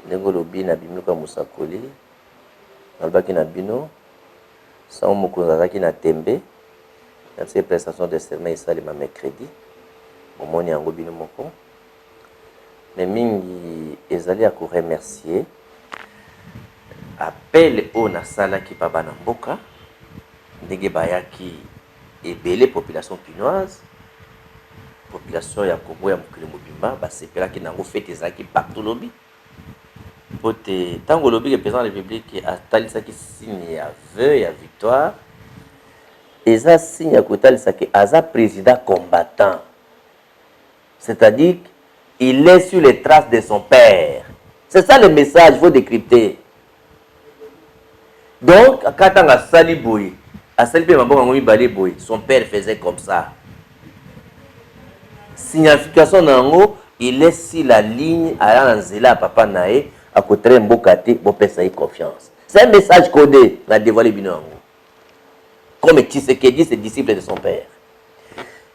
Ndengolobi na bimika musakoli. Nalbaki na bino. Sans mokonzaki na tembe. Dans ces prestations de serment et salima mercredi. Momoni yango bino moko. Mais mingi ezali à remercier. Appel au nasala qui pa bana mboka. Ndenge bayaki ebele population pinoise. Population ya Congo ya mokili mobimba basepelaki nango fete ezalaki partout lobi. Pote tango lobi que président de la République atalisaki signe ya vœu ya victoire. Eza signe ya kotalisaki aza président combattant. C'est-à-dire qu'il est sur les traces de son père. C'est ça le message, il faut décrypter. Donc, quand on a sali boy, son père faisait comme ça. Signification nango, il est sur la ligne à Nzela papa nae à côté mbokate bon personne confiance. C'est un message codé na dévoilé binango. Comme Tshisekedi c'est disciple de son père.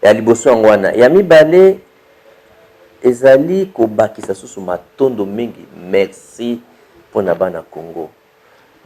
Et à liboso ngwana, ya mibale ezali ko bakisa susu matondo mingi. Merci pour na bana Congo.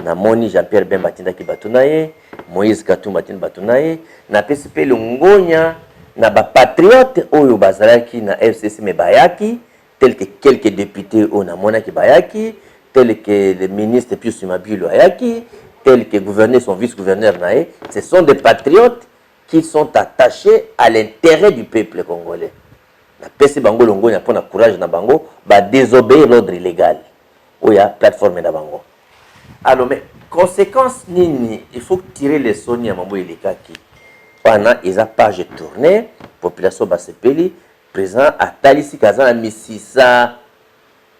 Na moni Jean-Pierre Bemba tindaki batunaye, Moïse Katumba tindaki batunaye, na PCP Lungonya. Na ba patriote oyo bazalaki na FCC me bayaki tel que quelques députés au na monaki bayaki tel que le ministre Pius Mabilo ayaki tel que gouverneur son vice-gouverneur nae, ce sont des patriotes qui sont attachés à l'intérêt du peuple congolais. Na PC bango longo na pona courage na bango ba désobéir l'ordre illégal oya plateforme na bango. Alors mais conséquence nini, il faut tirer les sons ya mambo elekaki. Pendant les pages tournées, population basepeli, président Atalisi Kazan Misisa,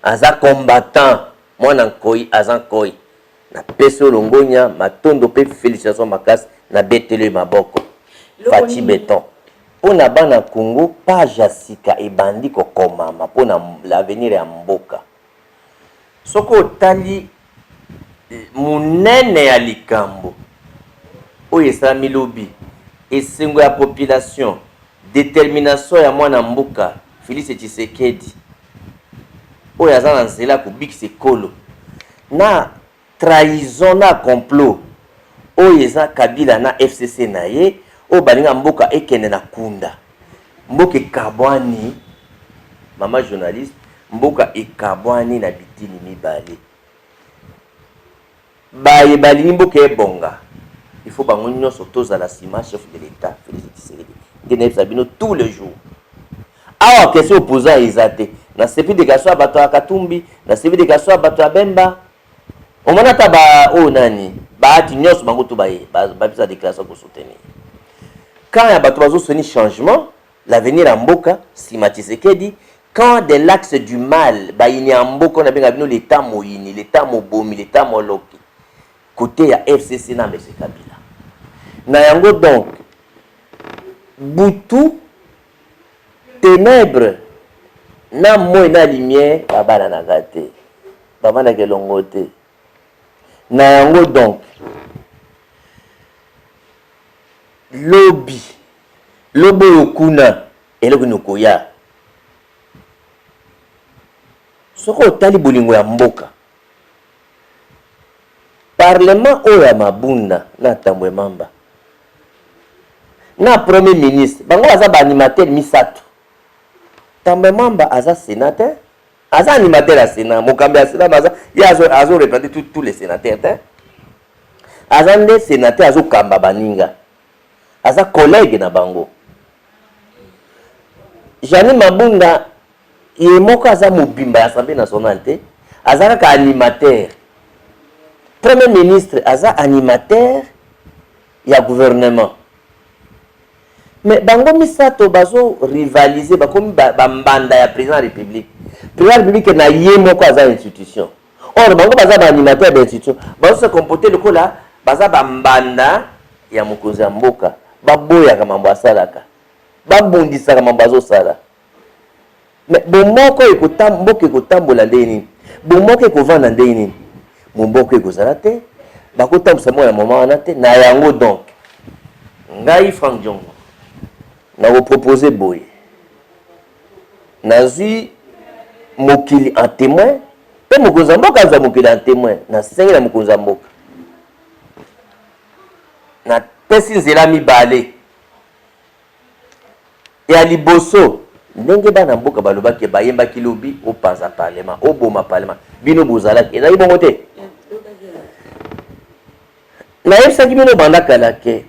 aza combattant, moi nankoi, azan koi, na peso longonya, matondo pe félicitations makas, na betele maboko, Fati Béton. Pour na bana Congo, page asika et bandi ko komama, pour na l'avenir ya mboka. Soko tali, munene ya likambo, oye sa milobi. Et c'est la population, détermination ya mwana mbuka, Félix Tshisekedi. O ya zana nzela ku bikise kolo. Na trahison na complot. O yeza Kabila na FCC na ye, o balinga mbuka ekene na kunda. Mbuka ekabwani, mama journaliste, mbuka ekabwani na bitini mibale. Baye balingi mbuka ebonga. Il faut que nous soyons à la CIMA, chef de l'État, Félix Tshisekedi, tous les jours. Alors, question opposée à Isate. Dans ce pays de Gasso à Bato à Katumbi, dans ce pays de Gasso à Bato à Bemba, on m'a dit oh nani, bahati nyos mangoto baye, babisa déclaration pour soutenir. Quand il y a Bato Bazo soni changement, l'avenir en Mboka, Sima Tshisekedi, quand de l'axe du mal, baïni en Mboka, on a bien vu l'État moyini, l'État mobomi, l'État moloki. Côté ya FCC na M. Kabila. Na yango donc, Boutou, ténèbres, na moi na lumière, babana na gâté. Babana ke longote. Na yango donc, lobby, lobo yokuna, eloko nokoya. Soko tali bolingo ya mboka. Parlement oya mabunda na tambwe mamba. Na premier ministre, bango aza ba animateur misato. Tambwe mamba aza sénateur, aza animateur à Sénat, mokambe à Sénat aza ya azo représenter tous les sénateurs hein. Aza nde sénateur azo kamba baninga. Aza collègue na bango. Jani Mabunda ye moko aza mobimba ya Assemblée nationale te, aza ka animateur. Premier ministre aza animateur ya gouvernement. Mais bango misato bazo rivaliser bakomi bambanda ya président de la République. Président de la République na ye moko aza institution. Or bango baza ba animateur d'institution, bazo se comporter le kola baza bambanda ya mokonzi ya mboka. Baboya ka mambo asalaka. Babundisa ka mambo azosala. Mais bomoko mboka ekotambola ndeni. Bomoko ekovanda ndeni. Momboko ekozala te bakotambusa mwana mama wana te na yango donc ngai Frank Diongo na vous proposer boye nazui mokili en témoin pe mokonzi ya mboka aza mokili en témoin na sengi na mokonzi ya mboka na pesi nzela mibale ya liboso ndenge bana mboka balobaki bayembaki lobi opanza parlement oboma parlement bino bozalaki ezali bongo te nayebisaki bino banda kala ke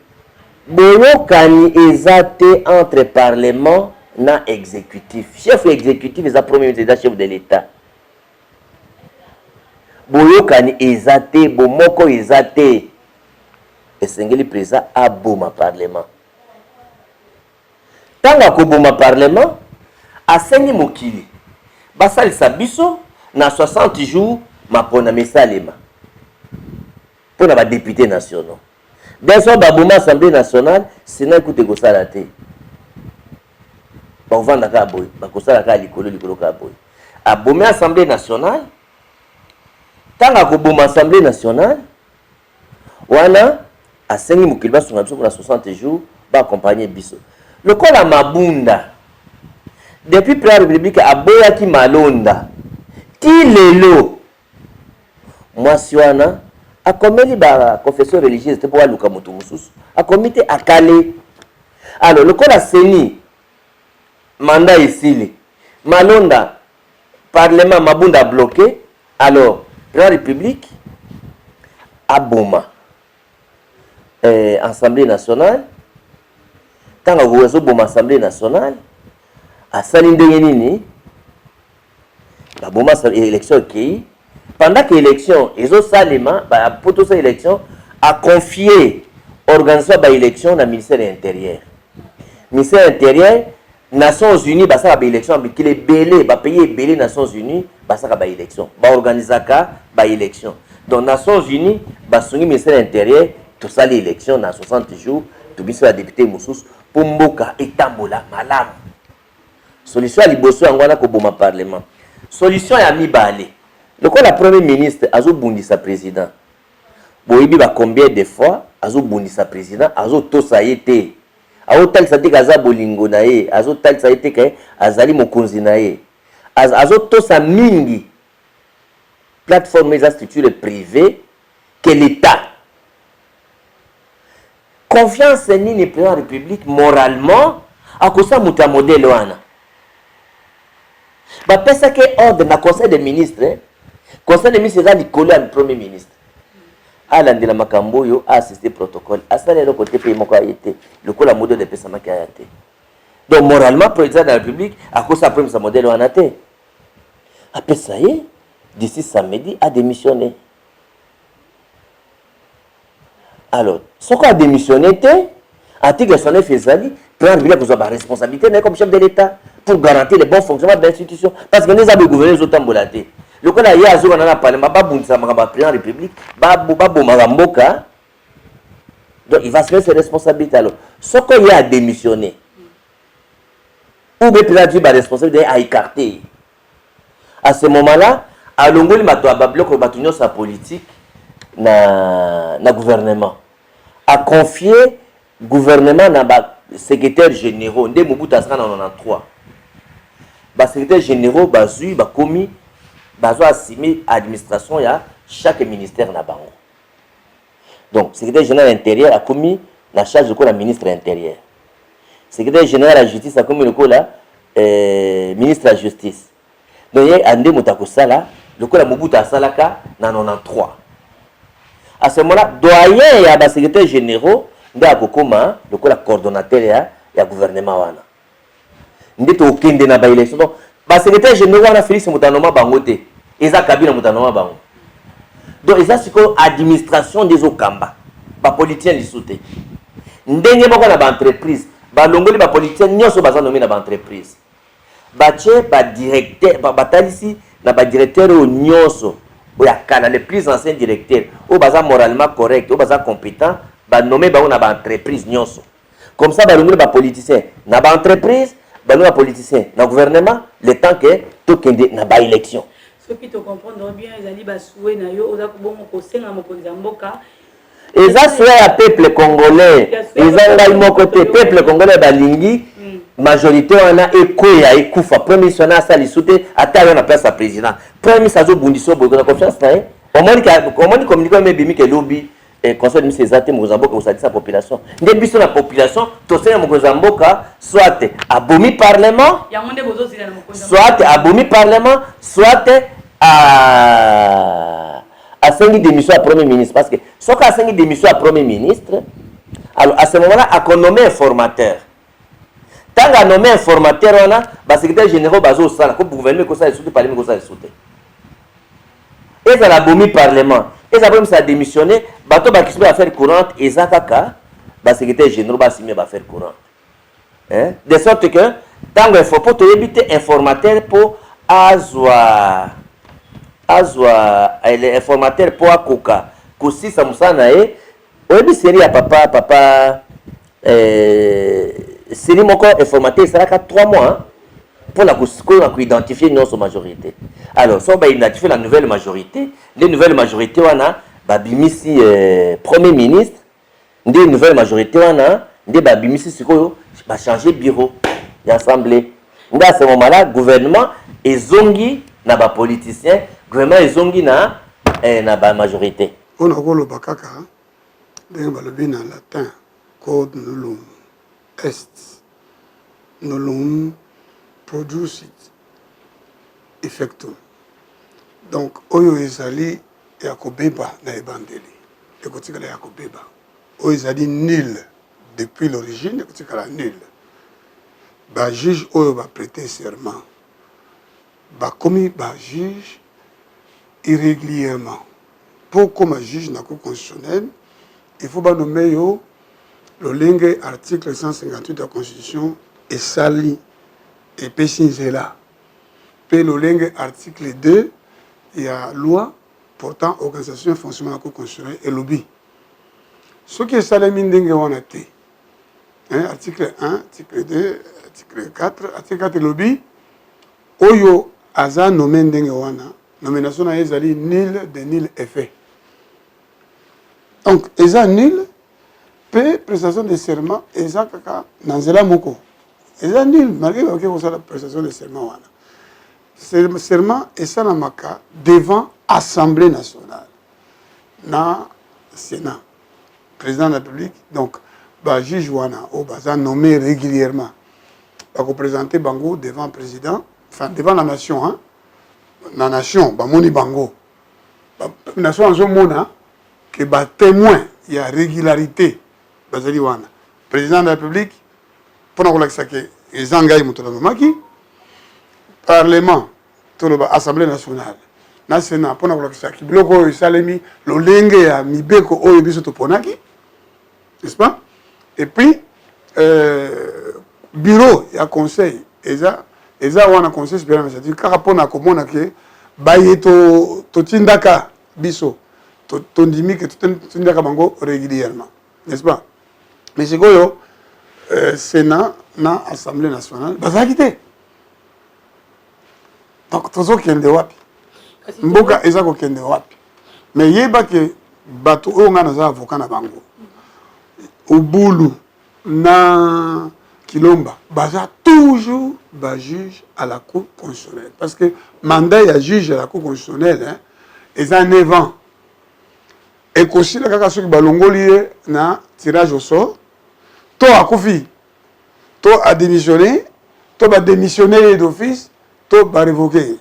boyokani eza te entre parlement na exécutif chef exécutif eza premier ministre eza chef de l'état boyokani eza te bomoko eza te esengeli président aboma parlement tanga koboma parlement asengi mokili basalisa biso na 60 jours mapona mesalema mpona badéputé nationaux biso baboma assemblée nationale sénat ekute kosala te bakovanda kaka boye bakosala kaka likolo kaka boye abomi assemblée nationale ntango akoboma assemblée nationale wana asengi mokili basunga biso mpona 60 jours baakompagne biso lokola mabunda depuis président république aboyaki malonda ti lelo mwasi wana akomeli baconfession religieuse te mpo baluka moto mosusu akomi te akale alors lokola seni manda esili malonda parlement mabunda bloqué alors président république aboma assemblée nationale ntango azoboma assemblée nationale asali ndenge nini baboma élection ekei pendant que élection ezosalema po tosala élection aconfie organisation baélection na ministère intérieur ministère intérieur Nations Unies basaka baélection mikili ebele bapays ebele Nations Unies basaka baélection baorganisaka baélection donc Nations Unies basungi ministère intérieur tosali élection na 60 jours tobiso ya député mosusu po mboka etambola malamu solution ya liboso yango wana koboma parlement solution ya mibale lokola premier ministre azobundisa président boyebi ba combien de fois azobundisa président azotosa ye te azotalisa te kaza bolingo na ye azotalisa ye te ke azali mokonzi na ye azotosa mingi plateforme eza structure privée que l'état confiance nini président de la république moralement akosa moto ya modèle wana bapesaki ordre na conseil des ministres conseil des ministres eza likolo ya premier ministre alandela makambo oyo assisté protocole asala eloko te mpe moko aye te lokola modèle epesamaki aya te donc moralement président de la république akosa apremisa modèle wana te apesa ye d'ici samedi adémissionné alors soko adémissionné te article 69 ezali président de la république a responsabilité comme chef de l'état pour garantir le bon fonctionnement de l'institution parce que nous avons gouverné zotambola te lokola ye azokana na parlement babundisa makambo ya président de la république babomaka mboka donc il va se faire ses responsabilités alors soko ye a démissionné ou bien président ba responsabilité a écarté à ce moment là alongoli bato ya babiloko bato nyonso ya politique na gouvernement a confié gouvernement na secrétaire généraux nde Mobutu asaka na 93 secrétaire généraux bazui bakomi bazo assumé administration ya chaque ministère na bango donc secrétaire général intérieur a commis na charge de la ministre intérieur secrétaire général la justice a commis le ministre de la justice donc il ande motako sala le la Mobutu asalaka na 93 à ce moment là doyen ya ba secrétaire généraux nde akokoma le coordonnateur ya gouvernement wana nde to okende na ba élection donc ba secrétaire général wana Félix Mutanoma bango te eza kabila Mutanoma bango donc eza siko administration des okamba ba politiciens lisute ndenge bako na ba entreprise ba longoli ba politiciens nyonso baza nommé na ba entreprise ba tie ba directeur ba talisi na ba directeur o nyonso o ya kana les plus anciens directeurs o baza moralement correct o baza compétent ba nommé bango na ba entreprise nyonso comme ça ba longoli ba politiciens na ba entreprise ba politicien na gouvernement le temps que tout kende na ba élection ce qui te comprendre bien ezali ba souhait na yo oza ko bongo ko senga mokonzi mboka eza souhait ya peuple congolais eza ngai moko te peuple congolais balingi majorité on a ekoya ekufa premier ministre na sali soute ata on a place à président premier ministre azo bundiso boyo na confiance na omoni communiquer mais bimi ke lobby conseil de ministre ezate Mozambique osadisa population nde biso na population tosenya Mozambique soit abomi parlement soit abomi parlement soit à 5 démission à premier ministre parce que ce qu'à 5 démission à premier ministre alors à ce moment-là à qu'on nomme informateur tant qu'à nommer informateur on a bah secrétaire général bazo sala ko gouvernement ko ça souté parlement ko ça souté et ça l'abomi parlement et ça même ça démissionner bato ba kisbe affaire courante et ça kaka bah secrétaire général ba signer ba affaire courante hein de sorte que tant qu'il faut pour te éviter informateur pour azwa les informateurs pour akoka kosi samusana e oyebi série ya papa série moko informateur ça a 3 mois pour la identifier une autre majorité alors ça va identifier la nouvelle majorité les nouvelles majorités wana babimisi premier ministre des nouvelles majorités wana des babimisi sikoyo ba changer bureau d'assemblée à ce moment-là gouvernement ezongi na ba politicien gouvernement ezongi na ba majorité on a le bakaka dans le en latin code nullum est nullum producit effectum donc oyo ezali ya kobeba na ebandeli ekotikala ya kobeba oyo ezali nul depuis l'origine ekotikala nul ba juge oyo ba prêter serment ba commis ba juge irrégulièrement pour comme juge na cour constitutionnelle il faut ba nommer yo le lingue article 158 de la constitution et sali et péchinzela puis le lingue article 2 il y a loi portant organisation et fonctionnement de la cour constitutionnelle et lobby ce qui est salami ndenge wana te hein article 1 article 2 article 4 article 4 lobby oyo aza nommé ndenge wana nomination na ezali nul de nul effet donc eza nul pe prestation de serment eza kaka nanzela moko eza nul malgré que la prestation de serment wana serment esalamaka devant assemblée nationale na sénat président de la République donc ba juge wana o baza nommé régulièrement ba ko présenter bango devant président enfin devant la nation hein la nation ba moni bango ba nation en mona que ba témoin il y a régularité bazali wana président de la République pour na ça que ezangai mutola maki parlement to le assemblée nationale na sénat pour na ça que biloko salemi lo lenge ya mibeko oyo biso to ponaki n'est-ce pas et puis bureau ya conseil eza wana conseil supérieur c'est-à-dire kaka pona komona ke baye to tindaka biso to ndimi ke to tindaka bango régulièrement n'est-ce pas mais c'est quoi sénat na assemblée nationale bazaki te donc tozo kende wapi mboka eza ko kende wapi mais yeba ke bato oyo ngana za avocat na bango ubulu na Kilomba, baza toujours ba juge à la cour constitutionnelle parce que mandat ya juge à la cour constitutionnelle hein est un 9 ans et aussi la kaka soki balongoli na tirage au sort to akufi to a démissionné to ba démissionner d'office to ba révoquer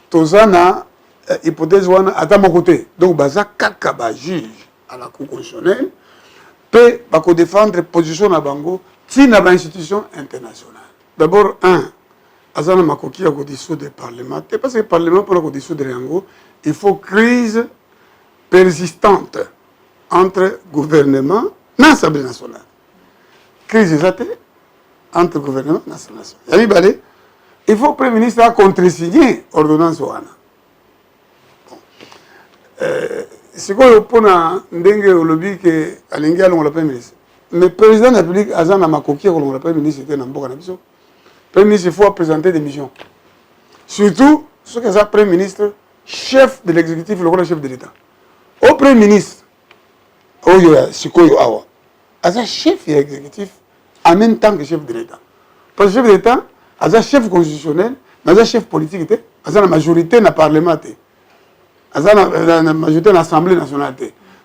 to zana hypothèse wana ata mon côté donc baza kaka ba juge à la cour constitutionnelle peut ba ko défendre position na bango tina ba institution internationale d'abord azana makoki ya ko dissoudre le parlement parce que le parlement pour ko dissoudre yango il faut crise persistante entre gouvernement et l'Assemblée nationale. Crise entre gouvernement et l'Assemblée nationale. Il faut que le Premier ministre contresigner l'ordonnance. C'est quoi pour ndenge lobby que alingi alongo le Premier ministre. Le président de la République azana makoki alongo le Premier ministre était na mboka na biso. Le Premier ministre il faut présenter des missions. Surtout ce que ça Premier ministre chef de l'exécutif le chef de l'État. Au Premier ministre oyo sikoyo awa aza chef exécutif en même temps que chef de l'État. parce que chef d'État, aza chef constitutionnel, aza chef politique, aza la majorité na parlement, aza la majorité na l'Assemblée nationale.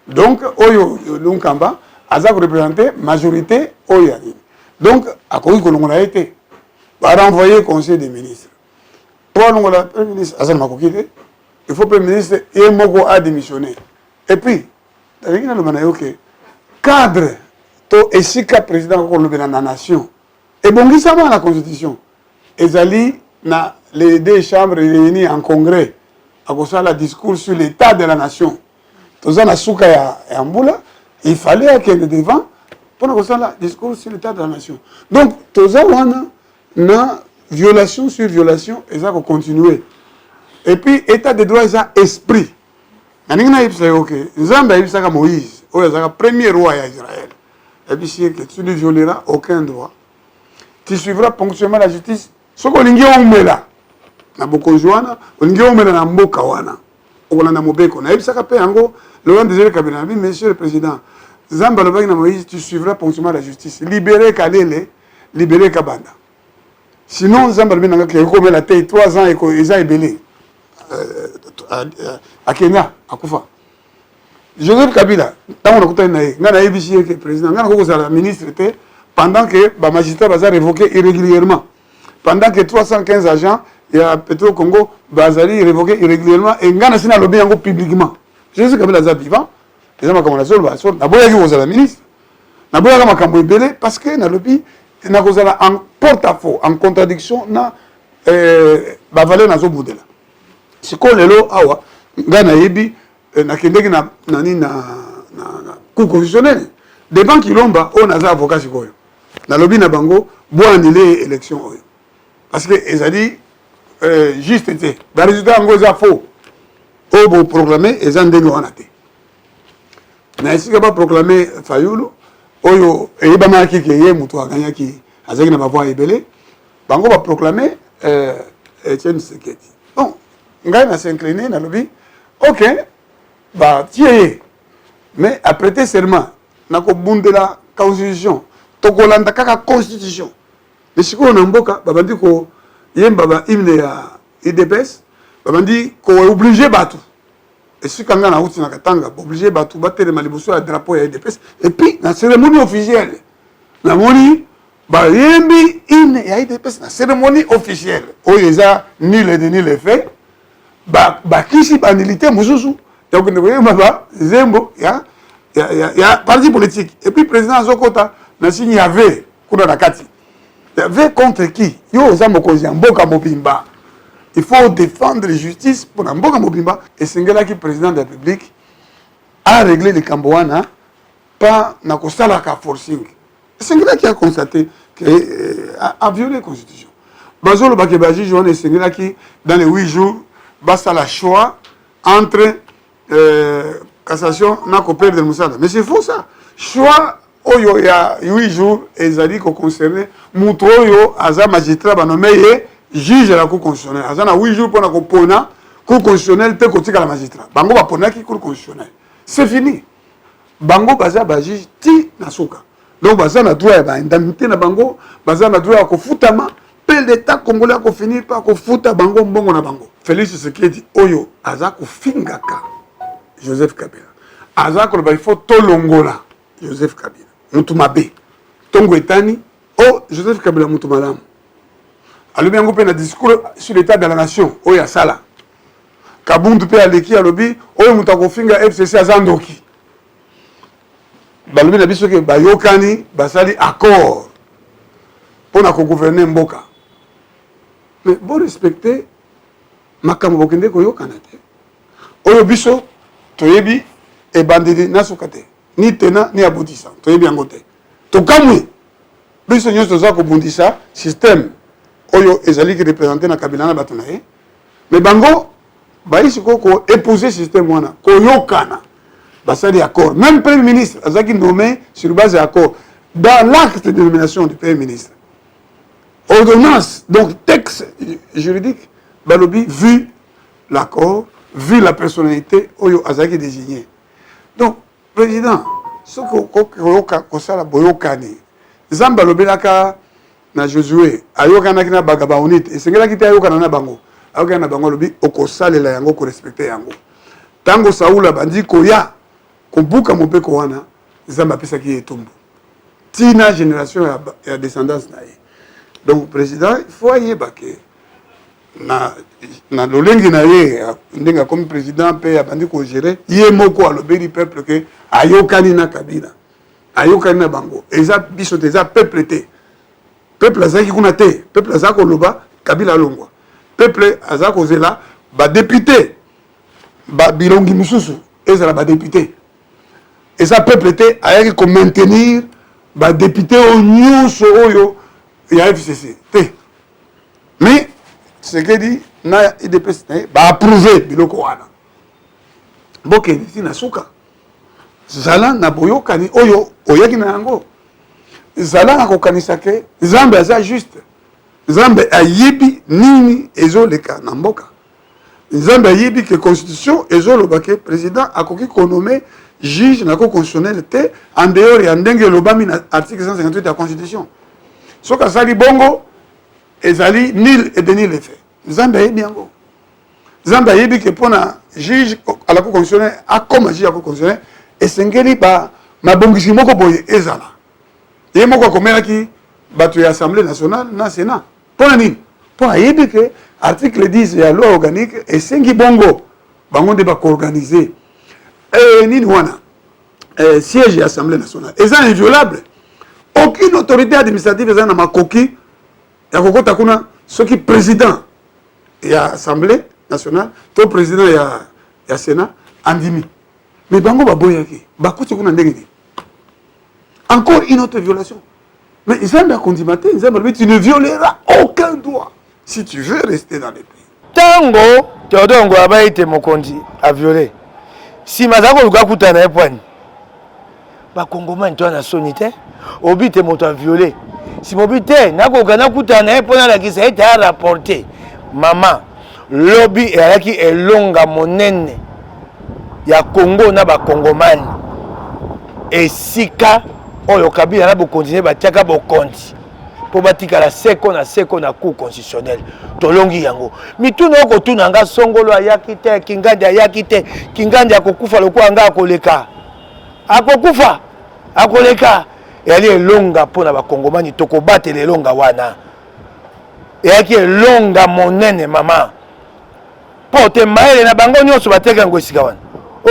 Donc, oyo Lunkamba, aza représenter majorité oyo. Donc, à cause que l'on a été, va renvoyer au Conseil des ministres. Pour le Premier ministre, il faut que le Premier ministre ait démissionné. Et puis, le cadre, et si le président de la nation, et bon, ça va la Constitution. Et les deux chambres réunies en congrès, à cause de discours sur l'état de la nation. Tout ça, il fallait qu'il y ait devant pour le discours sur l'état de la nation. Donc, tout ça, on a violation sur violation, et ça va continuer. Et puis, état de droit, c'est esprit. Il y a Moïse, le premier roi d'Israël. Et puis, si tu ne violeras aucun droit, tu suivras ponctuellement la justice. Ce qu'on a dit, na bokonjwana, on a dit, na mboka wana. On a mobeko. Na ibisa kape yango, le roi désiré Kabila, monsieur le président, Zamba le na Moïse, tu suivras ponctuellement la justice. Libérer Kalele, libérer Kabanda. Sinon, Zamba le na qui a la taille 3 ans et qu'ils ont ébélé à Kenya, à Koufa. Joseph Kabila, tant on a écouté le président, on a ministre pendant que les magistrats ont révoqué irrégulièrement. Pendant que 315 agents, il y a Petro Congo, Bazali révoqué irrégulièrement et Ngana Sina lobby publiquement. Joseph Kabila est vivant, les gens ont dit la ministre, parce que le lobby est en porte-à-faux, en contradiction, na valeur na zo boudela. C'est quoi le lot awa, Ngana Yebi, na kendeki na cour constitutionnelle. Des banques qui l'ont on a des avocats qui ont na lobby na bango, bo annuler l'élection. Parce que ils ont dit juste été. Le résultat en gros est faux. Au beau proclamer, ils ont dénoncé. Mais si on va proclamer Fayoulou, oyo et ba marqué que yé muto a gagné qui a zaki na ba voix ébélé, bango va proclamer Etienne Seketi. Bon, ngai na s'incliner na lobby. OK. Bah tiens. Mais après serment na ko bundela constitution. Tokolanda kaka constitution. Mais si on a mboka, babandi ko yemba ba hymne ya IDPS, babandi ko obligé batu. Et si kanga na uti na katanga, obligé batu battre maliboso ya drapeau ya IDPS et puis na cérémonie officielle. Na moni ba yembi hymne ya IDPS na cérémonie officielle. Oyeza ni les faits. Ba kisi bandilité mususu. Donc ne voyez pas zembo ya parti politique. Et puis président Zokota na signé avait kuna na kati. Avec contre qui? Yo za mokonzi mboka mobimba. Il faut défendre la justice pour mboka mobimba et singela qui président de la République a réglé les Cambouana pas na kosala ka forcing. Singela qui a constaté que a violé la constitution. Bazolo bakebaji joine singela qui dans les 8 jours basta la choix entre cassation na ko perdre Moussala. Mais c'est faux ça. Choix oyo ya 8 jours ezali ko concerner muto oyo aza magistrat ba nommé juge de la cour constitutionnelle. Aza na 8 jours pour na ko pona cour constitutionnelle te kotika la magistrat. Bango ba pona ki cour constitutionnelle. C'est fini. Bango baza ba juge ti na suka. Donc baza na droit ba indemnité na bango, baza na droit ko futama, pel d'état congolais ko finir par ko futa bango mbongo na bango. Félix Tshisekedi oyo aza ko fingaka Joseph Kabila. Aza ko ba il faut tolongola Joseph Kabila. Mutumabe. Tongo etani, oh Joseph Kabila Mutumalam. Alobi yango pe na discours sur l'état de la nation, oh ya sala. Kabundu pe aleki alobi, oh mutako finga FCC azandoki. Balobi na biso ke bayokani, basali accord. Pour na ko gouverner mboka. Mais bon respecter makambo bokende ko yokana te. Oyo biso toyebi e bandidi nasukate. Ni tena ni aboutissant. Toyebi yango te. Tokamwe. Biso nyonso za ko bundisa système oyo ezali ki représenter na Kabila na bato na ye. Mais bango baisi ko épouser système wana ko yokana. Basali accord. Même premier ministre azaki nommé sur base d'accord dans l'acte de nomination du premier ministre. Ordonnance, donc texte juridique, balobi vu l'accord, vu la personnalité oyo azaki désigné. Donc président, ce que kosala boyokani, zamba lobelaka na Josué ayokana kina bagabaonite esengela kiti ayokana na bango ayokana na bango lobi okosalela yango ko respecter yango tango Saula bandi koya kobuka mopeko wana zamba pesa ki etumbu tina génération ya descendance na ye donc président il faut yeba ke na lolengi na ye ndenga comme président pe abandi ko gérer ye moko alobeli peuple ke ayokani na Kabila ayokani na bango eza biso eza peuple te peuple azaki kuna te peuple azako loba Kabila longwa peuple azako zela ba député ba bilongi mususu ezala ba député eza peuple te ayaki ko maintenir ba député au nyuso oyo ya FCC te mais ce que dit na IDPS ba approuver biloko wana boke ti na suka zala na boyokani oyo oyaki na yango zala na kokanisa ke Nzambe aza juste Nzambe ayibi nini ezoleka na mboka Nzambe ayibi ke constitution ezoloba ke président akoki konommer juge na constitutionnel te en dehors ya ndenge lobami na article 158 de la constitution soka sali bongo ezali nil et de nil effet Nzambe ayibi yango Nzambe ayibi ke pona juge à la cour constitutionnelle akoma juge à la cour constitutionnelle esengeli ba mabongisi moko boye ezala ye moko akomelaki bato ya assemblée nationale na sénat pona nini pona ayibi ke article 10 ya loi organique esengi bongo bango nde bakoorganize nini wana siège ya assemblée nationale eza inviolable aucune autorité administrative eza na makoki ya kokota kuna soki président ya assemblée nationale to président ya sénat andimi mais bango baboyaki bakuti kuna ndenge nini encore une autre violation mais Nzambe a condamné Nzambe tu ne violeras aucun droit si tu veux rester dans le pays tango Théodore abaite mokonzi a violé si mazako luka kutana epwani ba kongomani to na sonité obite moto a violé si mobite nako kana kutana epona la kisa ete a rapporté maman lobby eyaki elonga monene ya Congo na ba kongomani esika oyo Kabila na bo continuer batiaka bo konti po batika la seko na cour constitutionnel tolongi yango mituna oko tuna nga songolo ayaki te kingandi ayaki te kingandi akokufa lokwa nga akoleka akoleka yali elonga pona ba kongomani tokobatela elonga wana yaki elonga monene mama pote maele na bango nyonso bateka ngo esika wana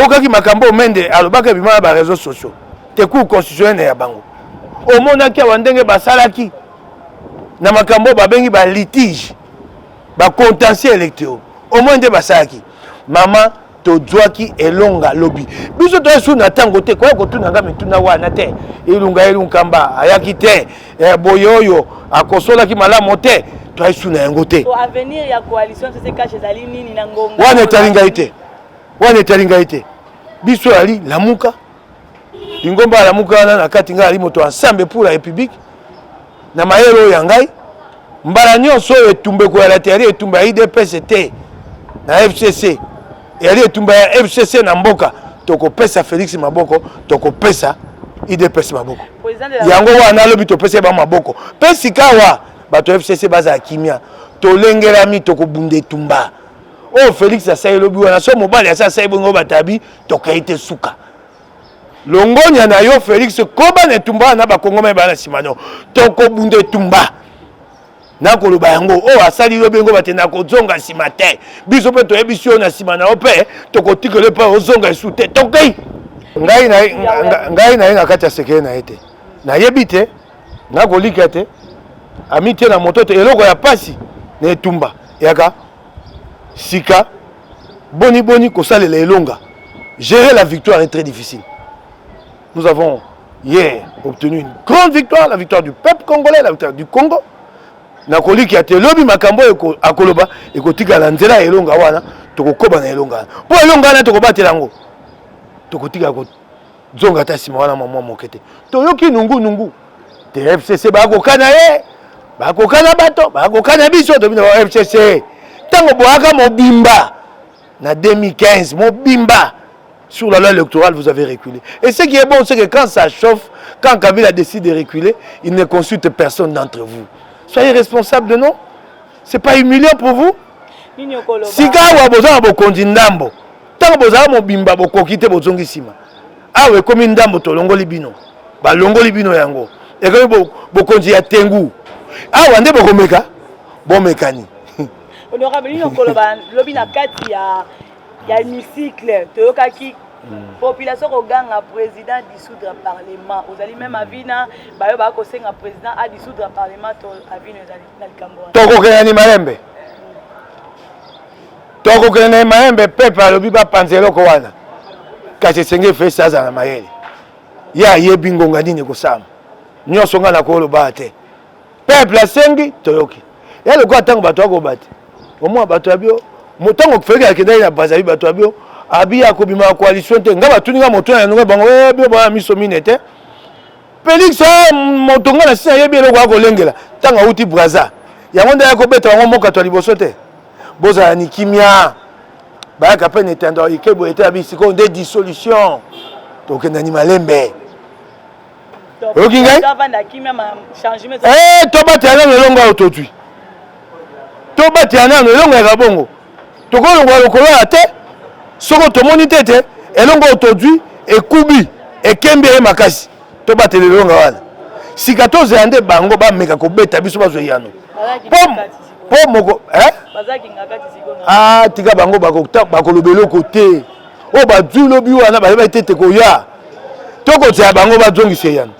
okaki makambo mende alobaka bimana ba réseaux sociaux te cour constitutionnel ya bango omonaki awa ndenge basalaki na makambo babengi ba litige ba contentieux électoraux omo nde basalaki mama tozwaki elonga lobi biso toyesu na tango te koya kotuna nga mituna wana te ilunga elunkamba ayaki te boye oyo akosolaki malamu te toyesu na yango te avenir ya coalition c'est cache ezali nini na ngonga wana etalinga ite biso ali lamuka ingomba lamuka wana na kati nga ali moto ensemble pour la république na mayelo ya ngai mbala nyonso etumbe ko ya teri etumba ya IDPS te na FCC yali etumba ya FCC na mboka tokopesa Félix maboko tokopesa IDPS maboko yango wana lobi topesa ba maboko pesi kawa bato FCC baza kimia tolengelami tokobunde tumba o Félix asai lobi wana so mobali asai bongo batabi tokaite suka longonya na yo Félix koba ne tumba na ba kongoma ba na simano tokobunde tumba na koloba yango o asali yo bengo batenda kozonga sima te biso pe to ebisio na sima na ope tokotikele pa ozonga esute tokei ngai na kati ya sekere na ete na yebite na kolika te amite na moto te eloko ya pasi na etumba yaka sika boni kosalela elonga gérer la victoire est très difficile. Nous avons hier obtenu une grande victoire, la victoire du peuple congolais, la victoire du Congo. Nakoli ki ate lobi makambo akoloba ekotika la nzela elonga wana tokokoba na elonga. Po elonga na tokobatela yango. Tokotika ko zonga ta sima wana mwa mokete. Toyoki nungu. Te FCC bakokana ye. Bakokana bato, bakokana biso to bino FCC. Tango boaka mobimba na 2015 mobimba. Sur la loi électorale, vous avez reculé. Et ce qui est bon, c'est que quand ça chauffe, quand Kabila décide de reculer, il ne consulte personne d'entre vous. Soyez responsable de nous. C'est pas humiliant pour vous. Si vous avez besoin de ndambo, tant que vous avez mobimba bokokite bozongi sima. Ah ouais, comme ndambo to longoli bino. Ba longoli bino yango. Et que bokonzi ya tengu. Ah wande bokomeka. Bon mécanique. Honorable Nino Koloba, lobi na kati ya hémicycle, toyokaki population koganga président dissoudre parlement. Vous allez même avina bayo ba ko senga président a dissoudre parlement to avina na likambo. Toko kenani malembe. Toko kenani malembe peuple alobi ba panzelo ko wana. Kasi senge fe saza na mayele. Ya yebi ngonga nini ko sama. Nyoso nga na ko loba te. Peuple asengi toyoki. Ya le kwa tango bato ko bati. Au moins bato abio motango kufeka kidai na bazabi bato abio abia ko bima coalition te ngaba tuninga moto ya nunga bango bio ba miso minete. Felix motonga na sina yebi eloko akolengela tanga uti braza. Ya ngonda ya ko beta ngo moka to liboso te. Boza ni kimia. Ba ka pe netendo ikebo eta bisiko de dissolution. Donc nani malembe. Toba tiana melonga autotui. Toba tiana melonga ya bongo. Tokolonga lokola te. Soko tomoni tete elonga autotui ekubi ekembe e makasi. Toba tele longa wana. Sikatoze ande bango ba meka ko beta biso bazo yano. Pom moko bazaki ngakati siko. Ah tika bango bakolobelo côté. O ba dzulo bi wana ba tete ko ya. Toko tia bango ba zongise yano.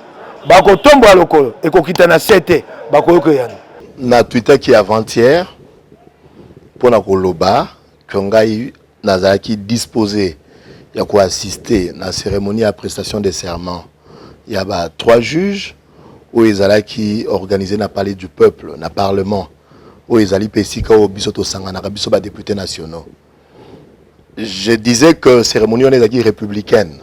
Bako tombo à lokolo et kokita na 7 bako yokoyana na Twitter qui avant-hier pour na koloba kongai nazaki disposé ya ko assister na cérémonie à prestation de serment. Il y a 3 juges où ils allaient qui organisé na palais du peuple na parlement où ils allaient pesika au bisoto sangana biso ba députés nationaux. Je disais que cérémonie on est républicaine.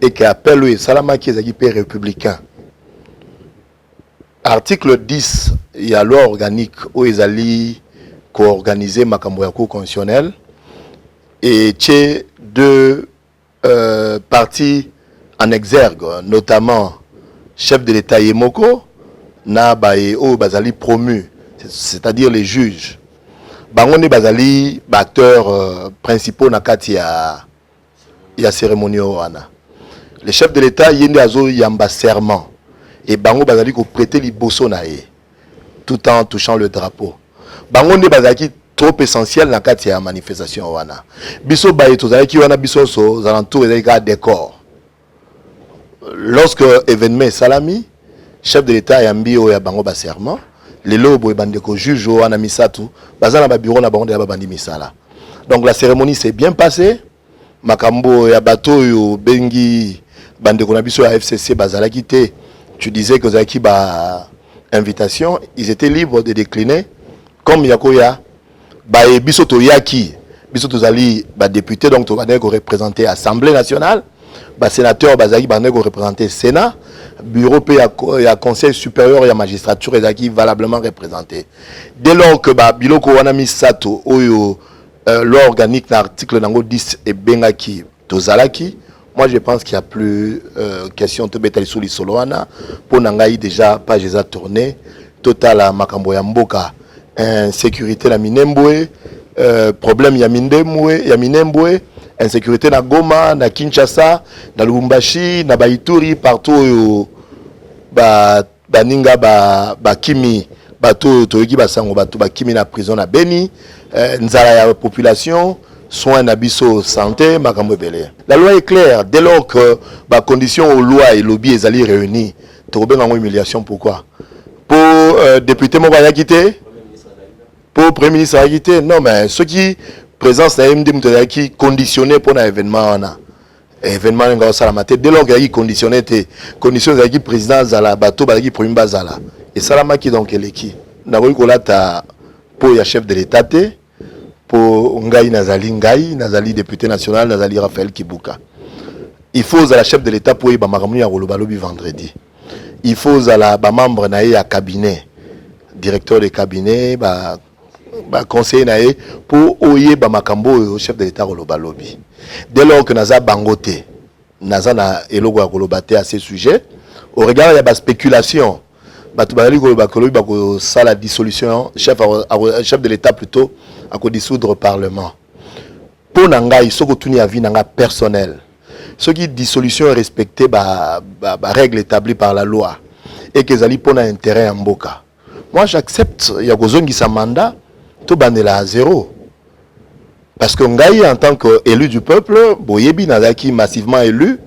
Et qui appelle le Salama qui est un républicain. Article 10, il y a loi organique où ils allaient co-organiser ma camboyako constitutionnel et il 2 partis en exergue, notamment chef de l'État Yemoko, Nabaye ou Bazali promu, c'est-à-dire les juges. Bangone Bazali, acteurs principaux dans la cérémonie Oana. Le chef de l'État yende azo yamba serment et bango bazali ko prêter liboso na ye tout en touchant le drapeau. Bango ne bazaki trop essentiel na kati ya manifestation wana. Biso baye tozali wana biso so alentours ezali ka décor. Lorsque événement salami, chef de l'État yambi o ya bango ba serment, lelo boye bandeko juge wana misatu bazana ba bureau na bango de ba bandi misala. Donc la cérémonie s'est bien passée. Makambo ya bato yo bengi bande konabiso à FCC bazalaki te. Tu disais que zaki ba invitation, ils étaient libres de décliner comme yakoya ba biso to yaki biso to zali ba député donc to ba représenter Assemblée nationale, ba sénateur bazaki ba représenter Sénat, bureau pe ya conseil supérieur ya magistrature ezaki valablement représenté. Dès lors que ba biloko wana misato oyo loi organique l'article 10 et bengaki tozalaki. Moi, je pense qu'il n'y a plus question de bétail sur les soloana. Pour Nangaï, déjà, pas j'ai tourné. Total à Makambo Yamboka. Insécurité na Minembwe. Problème ya Minembwe. Insécurité na Goma, na Kinshasa, na Lubumbashi, na Baituri, partout. Baninga, Kimi. Bato, Toyogi, Basango, Bato, Kimi na prison na Beni. Nzala ya population. Soins d'abisso santé, makambo belé. La loi est claire. Dès lors que les conditions aux lois et lobby sont réunies, tu as une humiliation. Pourquoi? Pour député Mobaya quitté? Pour premier ministre a quitté? Non, mais ceux qui présence la MD qui conditionné pour un événement. Événement dès lors qu'il y a conditionné, conditions qui président Zala, bateau, qui premier Bazala. Et Salama qui donc est qui? N'avons pas là pour le chef de l'État. Pour Ngai Nazali député national, Nazali Raphaël Kibuka. Il faut la chef de l'État pour y bamaramuni à Rolobalobi vendredi. Il faut la membre naé à cabinet, directeur de cabinet, conseiller naé pour oyer bamakambo au chef de l'État Rolobalobi. Dès lors que Naza bangoté, Naza na elogo à Rolobate à ces sujets, au regard il y a des spéculations. bato bazali ko ça la dissolution chef de l'état plutôt à dissoudre le parlement pour nanga isoko tuni avis nanga personnel ce qui dissolution est respecté ba règle établie par la loi et que zali pour intérêt en mboka moi j'accepte ya kozongi sa mandat to bandela à zéro parce que ngai en tant que élu du peuple boyebi nazaki massivement élu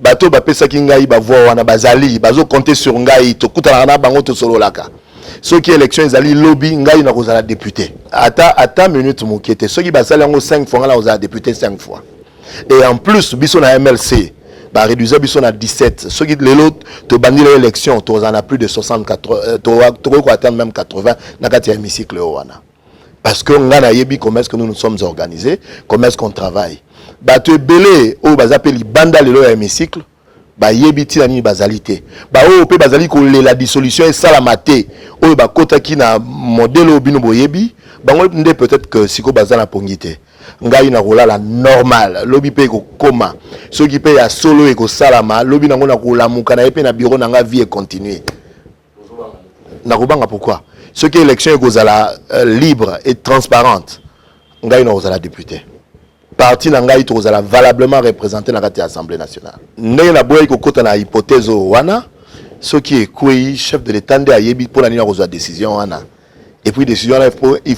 bato bapesa ki ngai bavoa wana bazali bazo compter sur ngai to kutana na bango to solo laka ceux qui élection ezali lobby ngai na kozala député ata minute mokete ceux qui basali ngo 5 fois ngala kozala député 5 fois et en plus biso na MLC ba réduire biso na 17 ceux qui lelo to bandi l'élection to en a plus de 64 to ko atteindre même 80 na kati ya hémicycle wana parce que ngana yebi comment est-ce que nous nous sommes organisés comment est-ce qu'on travaille bato belé o bazapeli banda lelo ya hémicycle ba yebi ti nani bazalité ba o pe bazali ko la dissolution et salamate o ba kotaki na modèle obino boyebi bango nde peut-être que siko bazana pongité ngai na rola la normal lobi pe ko koma ceux qui paye à solo et ko salama lobi nango na ko lamuka na epe na bureau na nga vie et continuer na robanga pourquoi ce qui élection est libre et transparente ngai na ozala député parti nangai to ozala valablement représenté dans l'Assemblée nationale ndenge na boye ko kota na hypothèse wana ce qui est quoi chef de l'état nde ayebi pour la nina kozwa décision wana et puis décision là il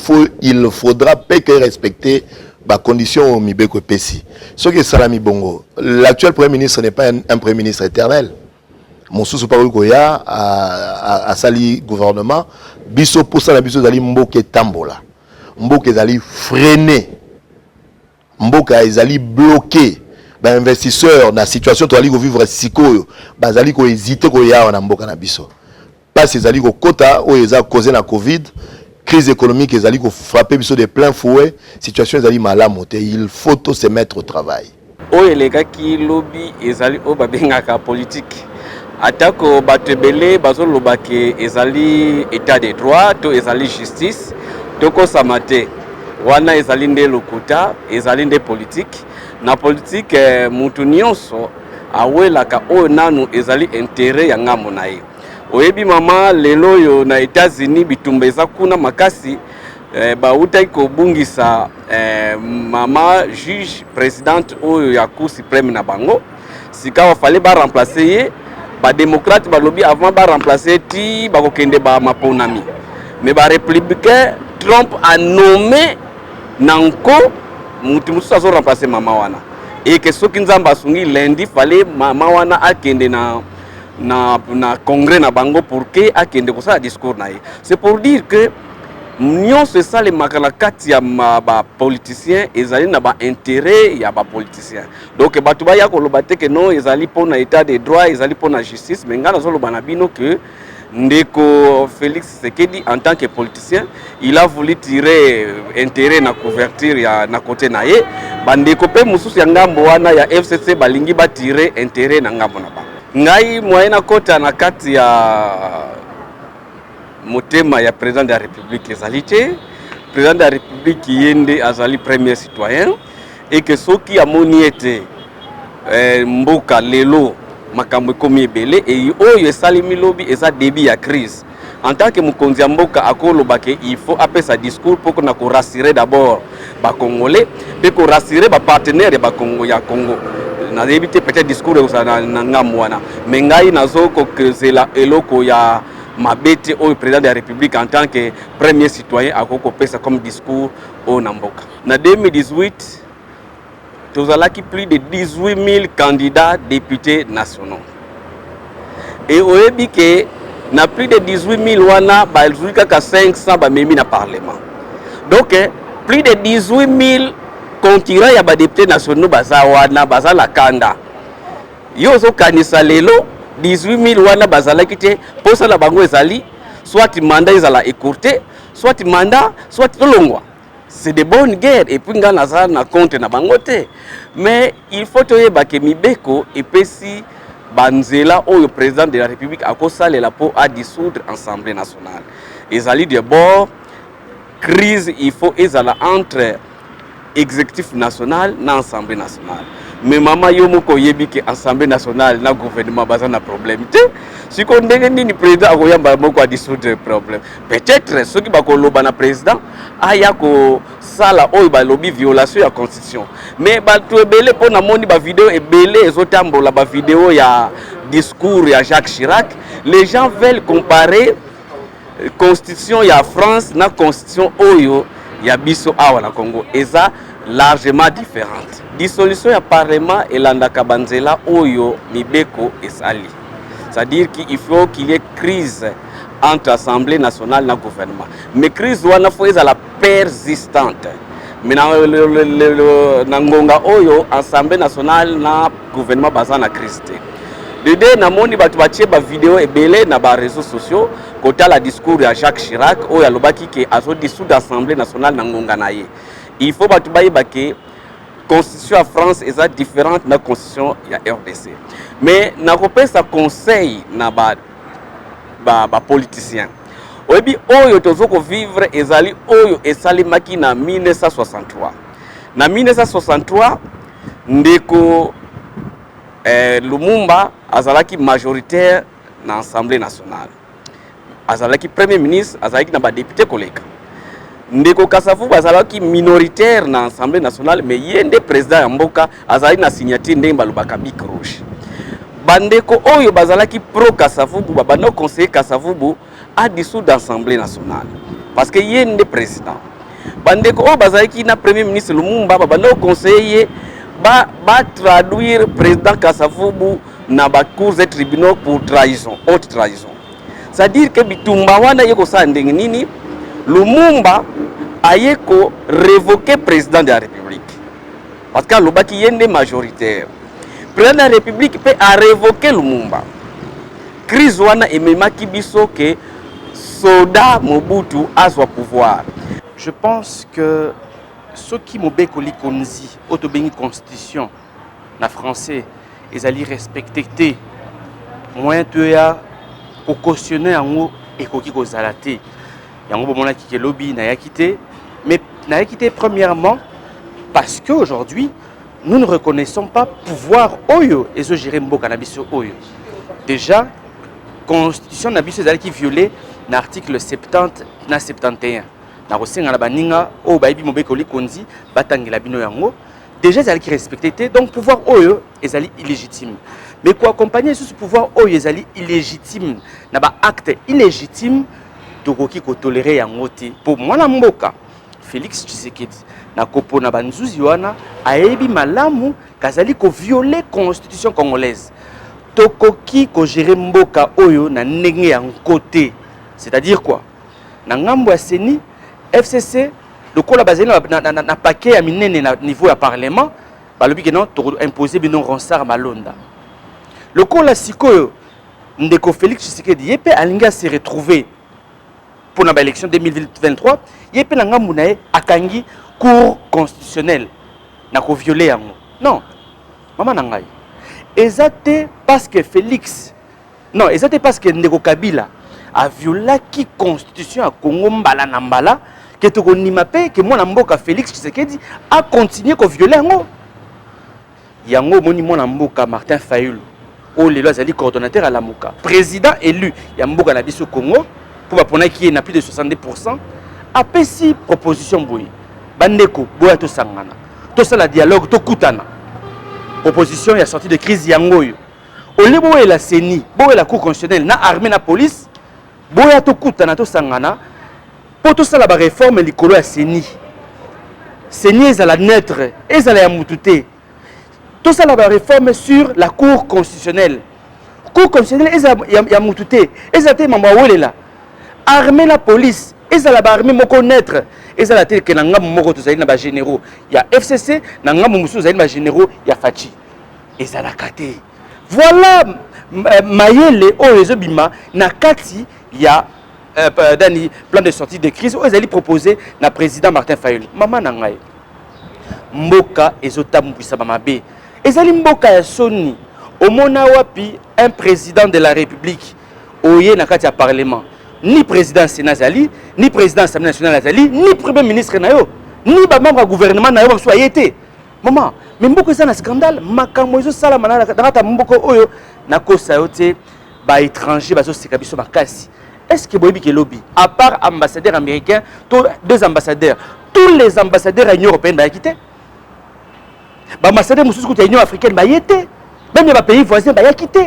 faudra respecter ba condition mibeko pesi ce qui est salami bongo l'actuel premier ministre n'est pas un premier ministre éternel Monsusu Paul Koya a sali gouvernement biso pour ça la biso zali mboke tambola mboke zali freiner mboka ezali bloqué ba investisseur na situation to ali ko vivre sikoyo bazali ko hésiter ko ya na mboka na biso parce ezali ko kota o eza causé na Covid crise économique ezali ko frapper biso de plein fouet situation ezali malamu te il faut tout se mettre au travail o elega ki lobby ezali o babengaka politique atako batebele bazoloba ke ezali état de droit to ezali justice toko samate wana ezali nde lokuta ezali nde politique na politique mutu nyonso awelaka oyo nanu ezali intérêt ya ngambo na ye oyebi mama lelo yo na États-Unis bitumba eza kuna makasi bautai kobungisa mama juge présidente oyo ya Cour suprême na bango sika wafale ba remplacer ye ba démocrate ba lobby avant ba remplacer ti ba kokende ba maponami mais ba républicain Trump a nommé nanko mutu musu remplacer mama wana et que soki nzamba asungi lundi fallait mama wana akende na congrès na bango pour que akende ko sa discours na ye c'est pour dire que nyonso esale makala kati ya ba politicien ezali na ba intérêt ya ba politicien donc batu ba ya koloba te que non ezali pona état de droit ezali pona justice mais ngana zolo bana bino que ndeko Félix Tshisekedi en tant que politicien il a voulu tirer intérêt na couverture ya na côté na ye bandeko pe mususu ya ngambo wana ya FCC balingi ba tirer intérêt na ngambo na ba ngai moyena kota na kati ya motema ya président de la République ezalité président de la République yende azali premier citoyen et que soki amoni ete mboka lelo makambo komi ebele et oyo esalimi lobi eza début ya crise en tant que mokonzi ya mboka akoloba ke il faut apesa discours pour qu'on ko rassurer d'abord ba congolais pe ko rassurer ba partenaires ba Congo ya Congo na éviter peut-être discours na ngambo wana mais ngai nazo ko krezela eloko ya mabete au président de la République en tant que premier citoyen akoko pesa comme discours au Namboka. Na 2018, tozalaki plus de 18 000 candidats députés nationaux. Et oyebi ke na plus de 18 000 wana bazulika ka 500 ba memi na parlement. Donc plus de 18 000 concurrents ya ba députés nationaux baza wana baza la kanda. Yo zo kanisa lelo 18 000 wana bazalaki te posa la bango ezali soit mandat ezala écourté soit mandat soit tolongwa c'est de bonnes guerres et puis ngana za na compte na bango te mais il faut toyeba ke mibeko epesi banzela oyo président de la République akosalela po a dissoudre Assemblée nationale ezali de bord crise il faut ezala entre exécutif national na Assemblée nationale mais maman yo moko yebi que Assemblée nationale na gouvernement baza na problème te si ko ndenge nini président akoyamba moko a dissoudre problème peut-être ceux qui bakoloba na président aya ko sala oyo balobi violation ya constitution mais bato ebele po na moni ba vidéo ebele ezotambola ba vidéo ya discours ya Jacques Chirac. Les gens veulent comparer constitution ya France na constitution oyo ya biso awa na Congo eza largement différente. Dissolution ya parlement elandaka banzela oyo mibeko esali. C'est-à-dire qu'il faut qu'il y ait crise entre Assemblée nationale et gouvernement. Mais crise wana faut la persistante. Mais na ngonga oyo Assemblée nationale na gouvernement baza na crise te. Dede na moni batu batie ba vidéo ebele na ba réseaux sociaux kota la discours ya Jacques Chirac oyo alobaki ke azo dissoudre l'Assemblée nationale na ngonga na ye. Il faut batu bayeba ke constitution à France est différente de la constitution ya RDC. Mais na kopesa conseil na ba politicien. Oyebi oyo tozoko vivre ezali oyo esalimaki na 1963. Na 1963 ndeko Lumumba azalaki majoritaire na Assemblée nationale. Azalaki premier ministre, azalaki na ba député koleka. Ndeko Kasavubu azalaki minoritaire na Assemblée nationale mais yende président ya mboka azalaki na signature ndenge balobaka bic rouge. Bandeko oyo bazalaki pro Kasavubu babanda conseiller Kasavubu a dissoudre l'Assemblée nationale parce que yende président. Bandeko oyo bazalaki na premier ministre Lumumba babanda conseiller ba traduire président Kasavubu na ba cours et tribunaux pour trahison, haute trahison. C'est-à-dire que bitumba wana yeko sa ndenge nini Lumumba ayeko révoquer président de la République. Parce que l'obaki yende majoritaire. Président de la République peut révoquer Lumumba. Crise wana ememaki biso que soda Mobutu a son pouvoir. Je pense que ceux qui mobeko likonzi autobéni constitution na français ils allaient respecter moins de ya au cautionner en ekoki kozala te. Yango bomona ki lobby na yakité mais na yakité premièrement parce que aujourd'hui nous ne reconnaissons pas pouvoir oyo ezo gérer mboka na biso oyo. Déjà constitution na biso ezali ki violé na article 70 na 71. Na kosenga na baninga o baibi mobeko likonzi batangela bino yango déjà ezali ki respecté donc pouvoir oyo ezali illégitime. Mais pour accompagner ce pouvoir oyo ezali illégitime na ba acte illégitime tokoki ko tolérer yango te. Pour mwana mboka Félix Tshisekedi na kopo na banzuzi wana ayebi malamu kazali ko violer constitution congolaise. Tokoki ko gérer mboka oyo na ndenge ya côté. C'est-à-dire quoi? Na ngambo ya seni FCC le kola bazali na paquet ya minene na niveau ya parlement balobi que non to imposer bino ronsard malonda. Le kola sikoyo ndeko Félix Tshisekedi yepe alinga se retrouver pour la élection 2023 yepe na ngambu na ye akangi cour constitutionnelle na ko violer yango. Non. Mama na ngai. Ezate parce que Félix non, ezate parce que ndeko Kabila a violé qui constitution à Congo mbala na mbala que to konima pe que mwana mboka Félix Tshisekedi a continué ko violer yango. Yango moni mwana mboka Martin Fayulu o lelo azali coordonnateur à la Mouka. Président élu ya mboka na biso Congo pour bapona qui na plus de 70% a pesi proposition boyi. Bandeko boya to sangana. To sala dialogue to kutana. Proposition ya sortie de crise yangoyo. Ole boye la CENI, boye la cour constitutionnelle na armée na police boya to kutana to sangana. Pour tout ça, la réforme likolo ya CENI. CENI est à la neutre, est à la mutute. Tout ça, la réforme sur la Cour constitutionnelle. Cour constitutionnelle est à la mutute. Est à la mamawole là. Armée la police, est à la armée moko neutre. Est à la telle que nanga moko to zali na ba généraux. Il y a FCC, nanga musu zali na généraux, il y a Fachi. Est à la kate. Voilà mayele o ezobima na kati ya dans plan de sortie de crise où ils allaient proposer na président Martin Fayulu. Maman nangai. Mboka ezotambuisa bamabe. Ezali mboka ya soni. Omona wapi un président de la République oye na kati ya parlement. Ni président Sénat zali, ni président Assemblée nationale zali, ni premier ministre na yo, ni ba membre du gouvernement na yo so ayete. maman mais mboko eza na scandale makambo ezosala nakata mboko oyo nakosa yo te baétranger bazoseka biso makasi. Est-ce que boyebi kelobi à part ambassadeur américain deux ambassadeurs tous les ambassadeurs à l'Union européenne bayaki te baambassadeur mosusu kuta Union africaine baye te même ya pays voisins bayaki te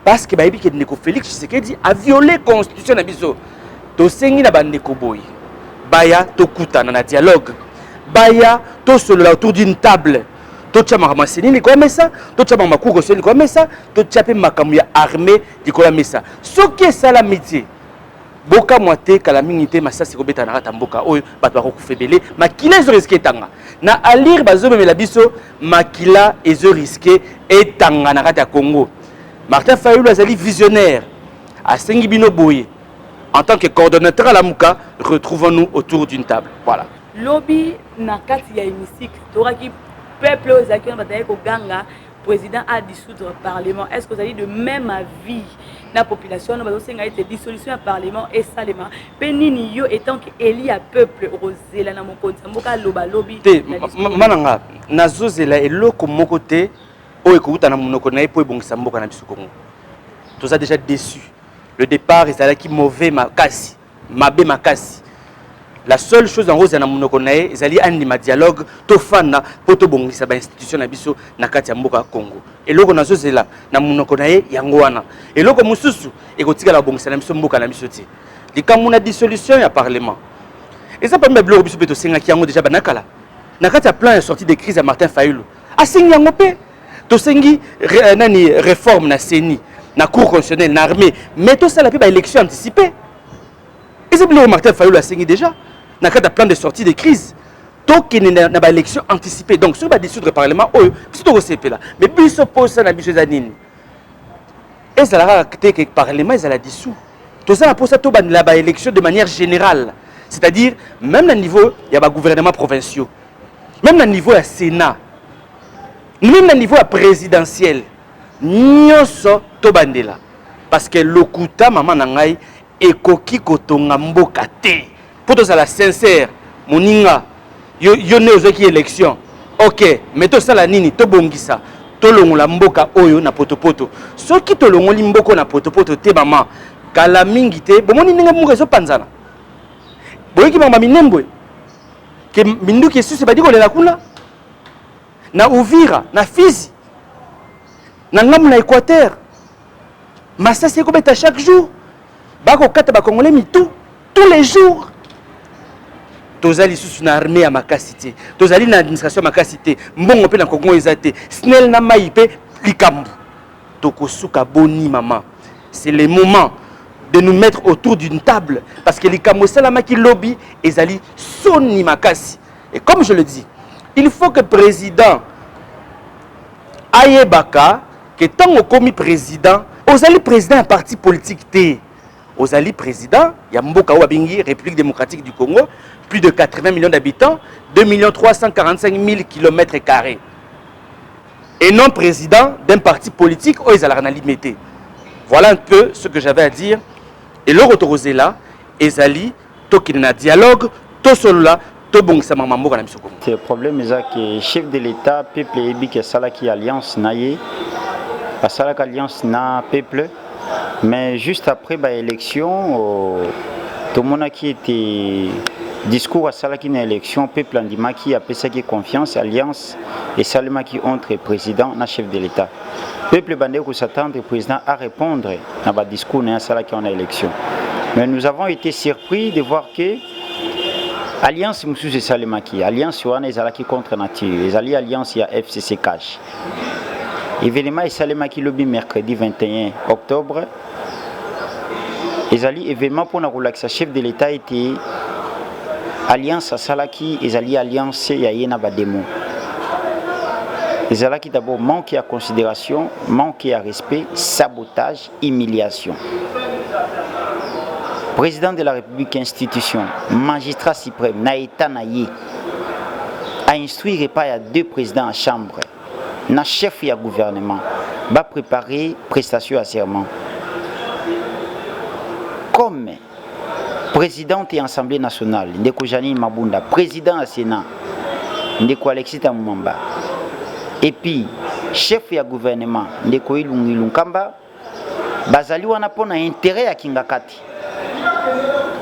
parce que bayebi ke ndeko Félix Tshisekedi a violé constitution na biso tosengi na bandeko boye baya tokutana na dialogue baya tosolola autour d'une table totia makambo senini likolo mesa totia makambo makuru senini likolo mesa totia pe makambo ya armée likolo mesa soki esala métier boka moite kala mingi te masasi kobeta na kata mboka oyo bato bakokufa ebele makila ezo risque etanga na alire bazomemela biso makila ezo risque etanga na kata ya Congo. Martin Fayulu azali visionnaire asengi bino boye en tant que coordonnateur à la Mouka, retrouvons-nous autour d'une table. Voilà. Lobby na kati ya hémicycle toraki peuple aux acteurs bataille ko ganga président a dissoudre le parlement. Est-ce que vous avez de même avis la population nous bazosenga été dissolution du parlement et salema penini yo étant que éli à peuple rosela na mokonzi mboka loba lobby mananga nazozela eloko moko te oyo ekokuta na monoko na ye po ebongisa mboka na biso Congo. Tous a déjà déçu. Le départ est qui mauvais makasi, mabe makasi. La seule chose en rose na monoko na ye ezali anima dialogue to fana poto bongisa ba institution na biso na kati ya mboka Congo. Eloko nazozela na monoko na ye yango wana. Eloko mususu ekotika la bongisa na biso mboka na biso ti. Likambo na dissolution ya parlement. Et ça permet bloc biso beto senga ki yango déjà banakala. Na kati ya plan ya sortie de crise à Martin Fayulu. Asengi yango pe to sengi nani réforme na CENI. Na cour constitutionnelle, na armée, mais tout ça la plus élection anticipée. Et c'est bien Martin Fayulu a signé déjà. Dans le cadre de plan de sortie de crise. Donc il y a une élection anticipée. Donc si on va dissoudre le parlement, c'est tout CP là. Mais puis se pose ça dans les années. Et ça a acté que le parlement ils a dissous. Tout ça pour ça tout la élection de manière générale. C'est-à-dire même au niveau il y a des gouvernements provinciaux, même au niveau du Sénat, même au niveau présidentiel. Nyonso to bandela parce que lokuta mama nangai ekoki kotonga mboka te poto ça la sincère moninga yo ne ozoki élection OK mais to sala nini to bongisa to longola mboka oyo na potopoto soki to longoli mboko na potopoto te mama kala mingi te bomoni ninga mboka zo panzana boyiki mama minembwe ke minduki esusu badiko lela kuna na Uvira na Fizi na ngamu na Équateur masasi ekobeta chaque jour bako kata ba congolais mitou tous les jours tozali sous na armée ya makasi te tozali na administration makasi te mbongo pe na Congo ezate snel na mai pe likambu tokosuka boni mama c'est le moment de nous mettre autour d'une table parce que likambu salama ki lobby ezali soni makasi et comme je le dis il faut que président ayebaka que tant au commis président, aux alliés président un parti politique T, aux alliés président, il y a Mboka Wabingi, République démocratique du Congo, plus de 80 millions d'habitants, 2 345 000 km². Et non président d'un parti politique, où ils allaient limiter. Voilà un peu ce que j'avais à dire. Et le retour là, les alliés, tout qui n'a dialogue, tout seul là, le problème est que le chef de l'État, peuple et que ça qui alliance naie, parce que l'alliance na peuple, mais juste après l'élection, tout le monde qui était discours à ça qui n'a élection, peuple andima qui a fait qui confiance, alliance et seulement qui entre président na chef de l'État. Peuple bandé que s'attendre président à répondre à bas discours na ça qui en élection. Mais nous avons été surpris de voir que Alliance Moussous et Salemaki, Alliance Yohane Ezalaki contre nature, les alliés Alliance ya FCC Cash. Événement et Salemaki lobby mercredi 21 octobre. Les alliés événement pour la relaxation chef de l'État était Alliance à Salaki, les alliés Alliance Yayena Bademo. Les alliés d'abord manquent à considération, manquent à respect, sabotage, humiliation. Président de la République, institution, magistrat suprême, Naïta Naïe, a instruit et pas il y a deux présidents à chambre, na chef et gouvernement, va préparer prestation à serment. Comme président et Assemblée nationale, Ndeko Janine Mabunda, président à Sénat, Ndeko Alexis Tamumamba, et puis chef ya gouvernement ndeko Ilungi Lunkamba bazali wana pona intérêt ya Kingakati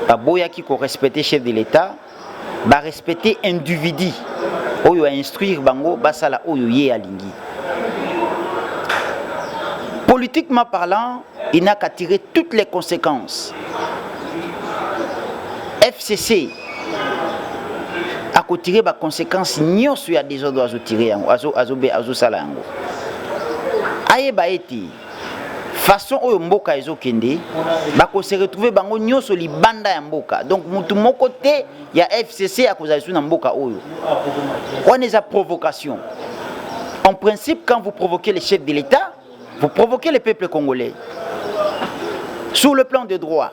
baboya ki ko respecter chef de l'état ba respecter individu oyo instruire bango basala oyo ye alingi. Politiquement parlant, il n'a qu'à tirer toutes les conséquences. FCC a tiré des conséquences sur les désordres à tirer à salango. Aye ba eti façon oyo mboka ezo kende ba ko se retrouver bango nyoso li banda ya mboka. Donc mutu moko te ya FCC a kozali na mboka oyo. On est à provocation. En principe, quand vous provoquez les chefs de l'État, vous provoquez le peuple congolais. Sur le plan de droit,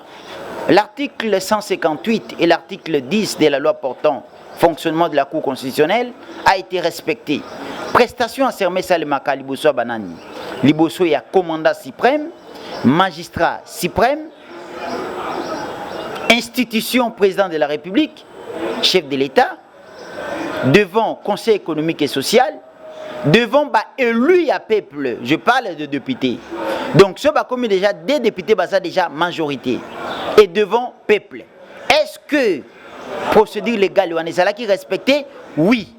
l'article 158 et l'article 10 de la loi portant fonctionnement de la Cour constitutionnelle a été respecté. Prestation à Sermé Salemaka Liboso Banani. Liboso est commandant suprême, magistrat suprême, institution président de la République, chef de l'État, devant Conseil économique et social, devant élu à peuple, je parle de députés. Donc ce comme déjà des députés ça déjà majorité et devant peuple. Est-ce que procédure légale est qui respectée? Oui.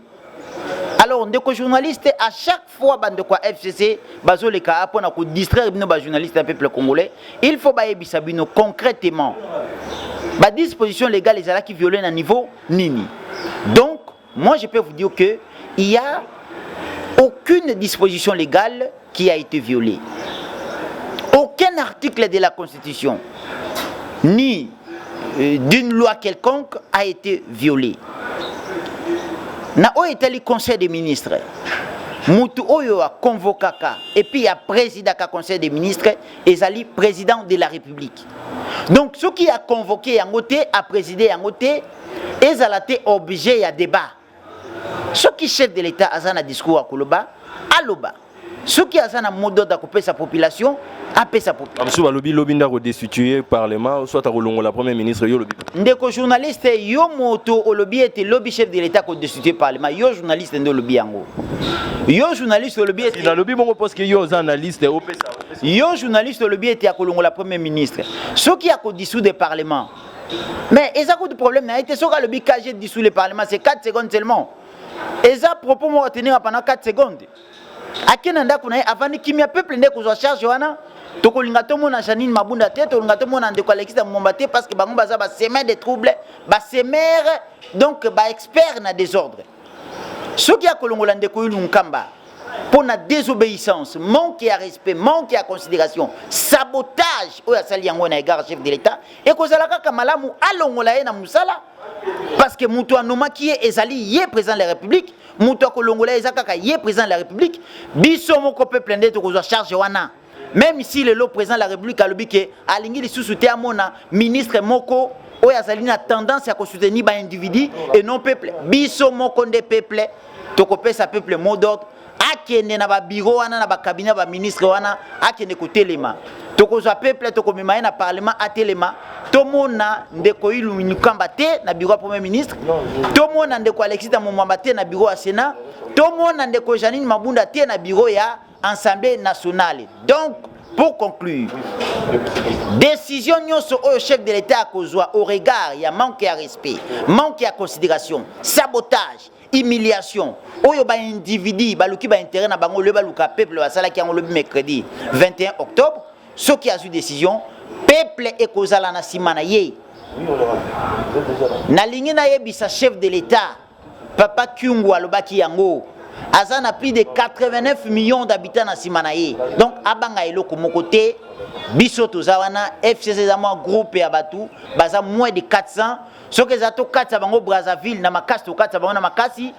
Alors des journalistes à chaque fois bande quoi FCC bazo les cas pour na ko distraire nos journalistes un peuple congolais, il faut baebisa bino concrètement. Ba disposition légale est qui violent à niveau nini. Donc moi je peux vous dire que il y a aucune disposition légale qui a été violée. Aucun article de la Constitution, ni d'une loi quelconque, a été violé. Na o été le Conseil des ministres. Moutou oyo a convoqué et puis a président du Conseil des ministres et zali président de la République. Donc ce qui a convoqué en côté a présidé en côté et zalaté objet à débat. Ce qui chef de l'État a un discours à Koloba, aloba. Ce qui a un mot d'ordre à couper sa population, a fait sa population. Le lobby n'a pas destitué le Parlement, soit à Rolongo, la première ministre. Ndeko journaliste, yo moto au lobby était lobby chef de l'État qui a destitué le Parlement. Yo journaliste dans le lobby en haut. Yo journaliste au lobby était. Dans le lobby, bon, parce que yo analyste yo journaliste au lobby était à Kolongo, la première ministre. Ce qui a dissous le Parlement. Mais il y a un problème. Ce que le lobby a dissous le Parlement, c'est 4 secondes seulement. Et ça, propos moi retenir pendant 4 secondes. A Kenanda kuna avant qui me peuple ne ko charge wana to ko linga to mona Janine Mabunda te to linga to mona ndeko Alexis Mombate parce que bango baza ba semer des troubles ba semer donc ba expert na désordre. Ce qui a kolongola ndeko Lunkamba pour la désobéissance, manque à respect, manque à considération, sabotage au asali yango na égard chef de l'État et ko zalaka kamalamu alongola na musala. Parce que Moutou Anoma qui est ezali yé président de la République, Moutou Kolongola ezakaka yé président de la République, biso moko peuple ndé to ko charge wana. Même si le président de la République a lobi que alingi li sous-souté à mona ministre moko o yazali na tendance à soutenir ba individu et non peuple. Biso moko ndé peuple to ko pesa peuple mot d'ordre akende na ba bureau wana na ba cabinet ba ministre wana akende ko telema. To ko za peuple to ko mema na parlement a telema. Tomona ndeko Ilungi Lunkamba te na bureau premier ministre. Tomona ndeko Alexis Mombamba te na bureau à Sénat. Tomona ndeko Janine Mabunda te na bureau ya Assemblée nationale. Donc pour conclure, décision nyonso au chef de l'État kozwa au regard il y a manque à respect, manque à considération, sabotage, humiliation. Oyo ba individu ba luki ba intérêt na bango le ba luka peuple ba sala ki ngolo mercredi 21 octobre, ce qui a eu décision peuple et kozala na simana ye. Na lingi na yebisa chef de l'État, Papa Kyungu alobaki yango, Azan a plus de 89 millions d'habitants na simana ye. Donc abanga eloko mokote, biso tozawana FCC za mo groupe ya batu, baza moins de 400. Ce que zato 4 bango Brazzaville na makasi to 4 bango na makasi.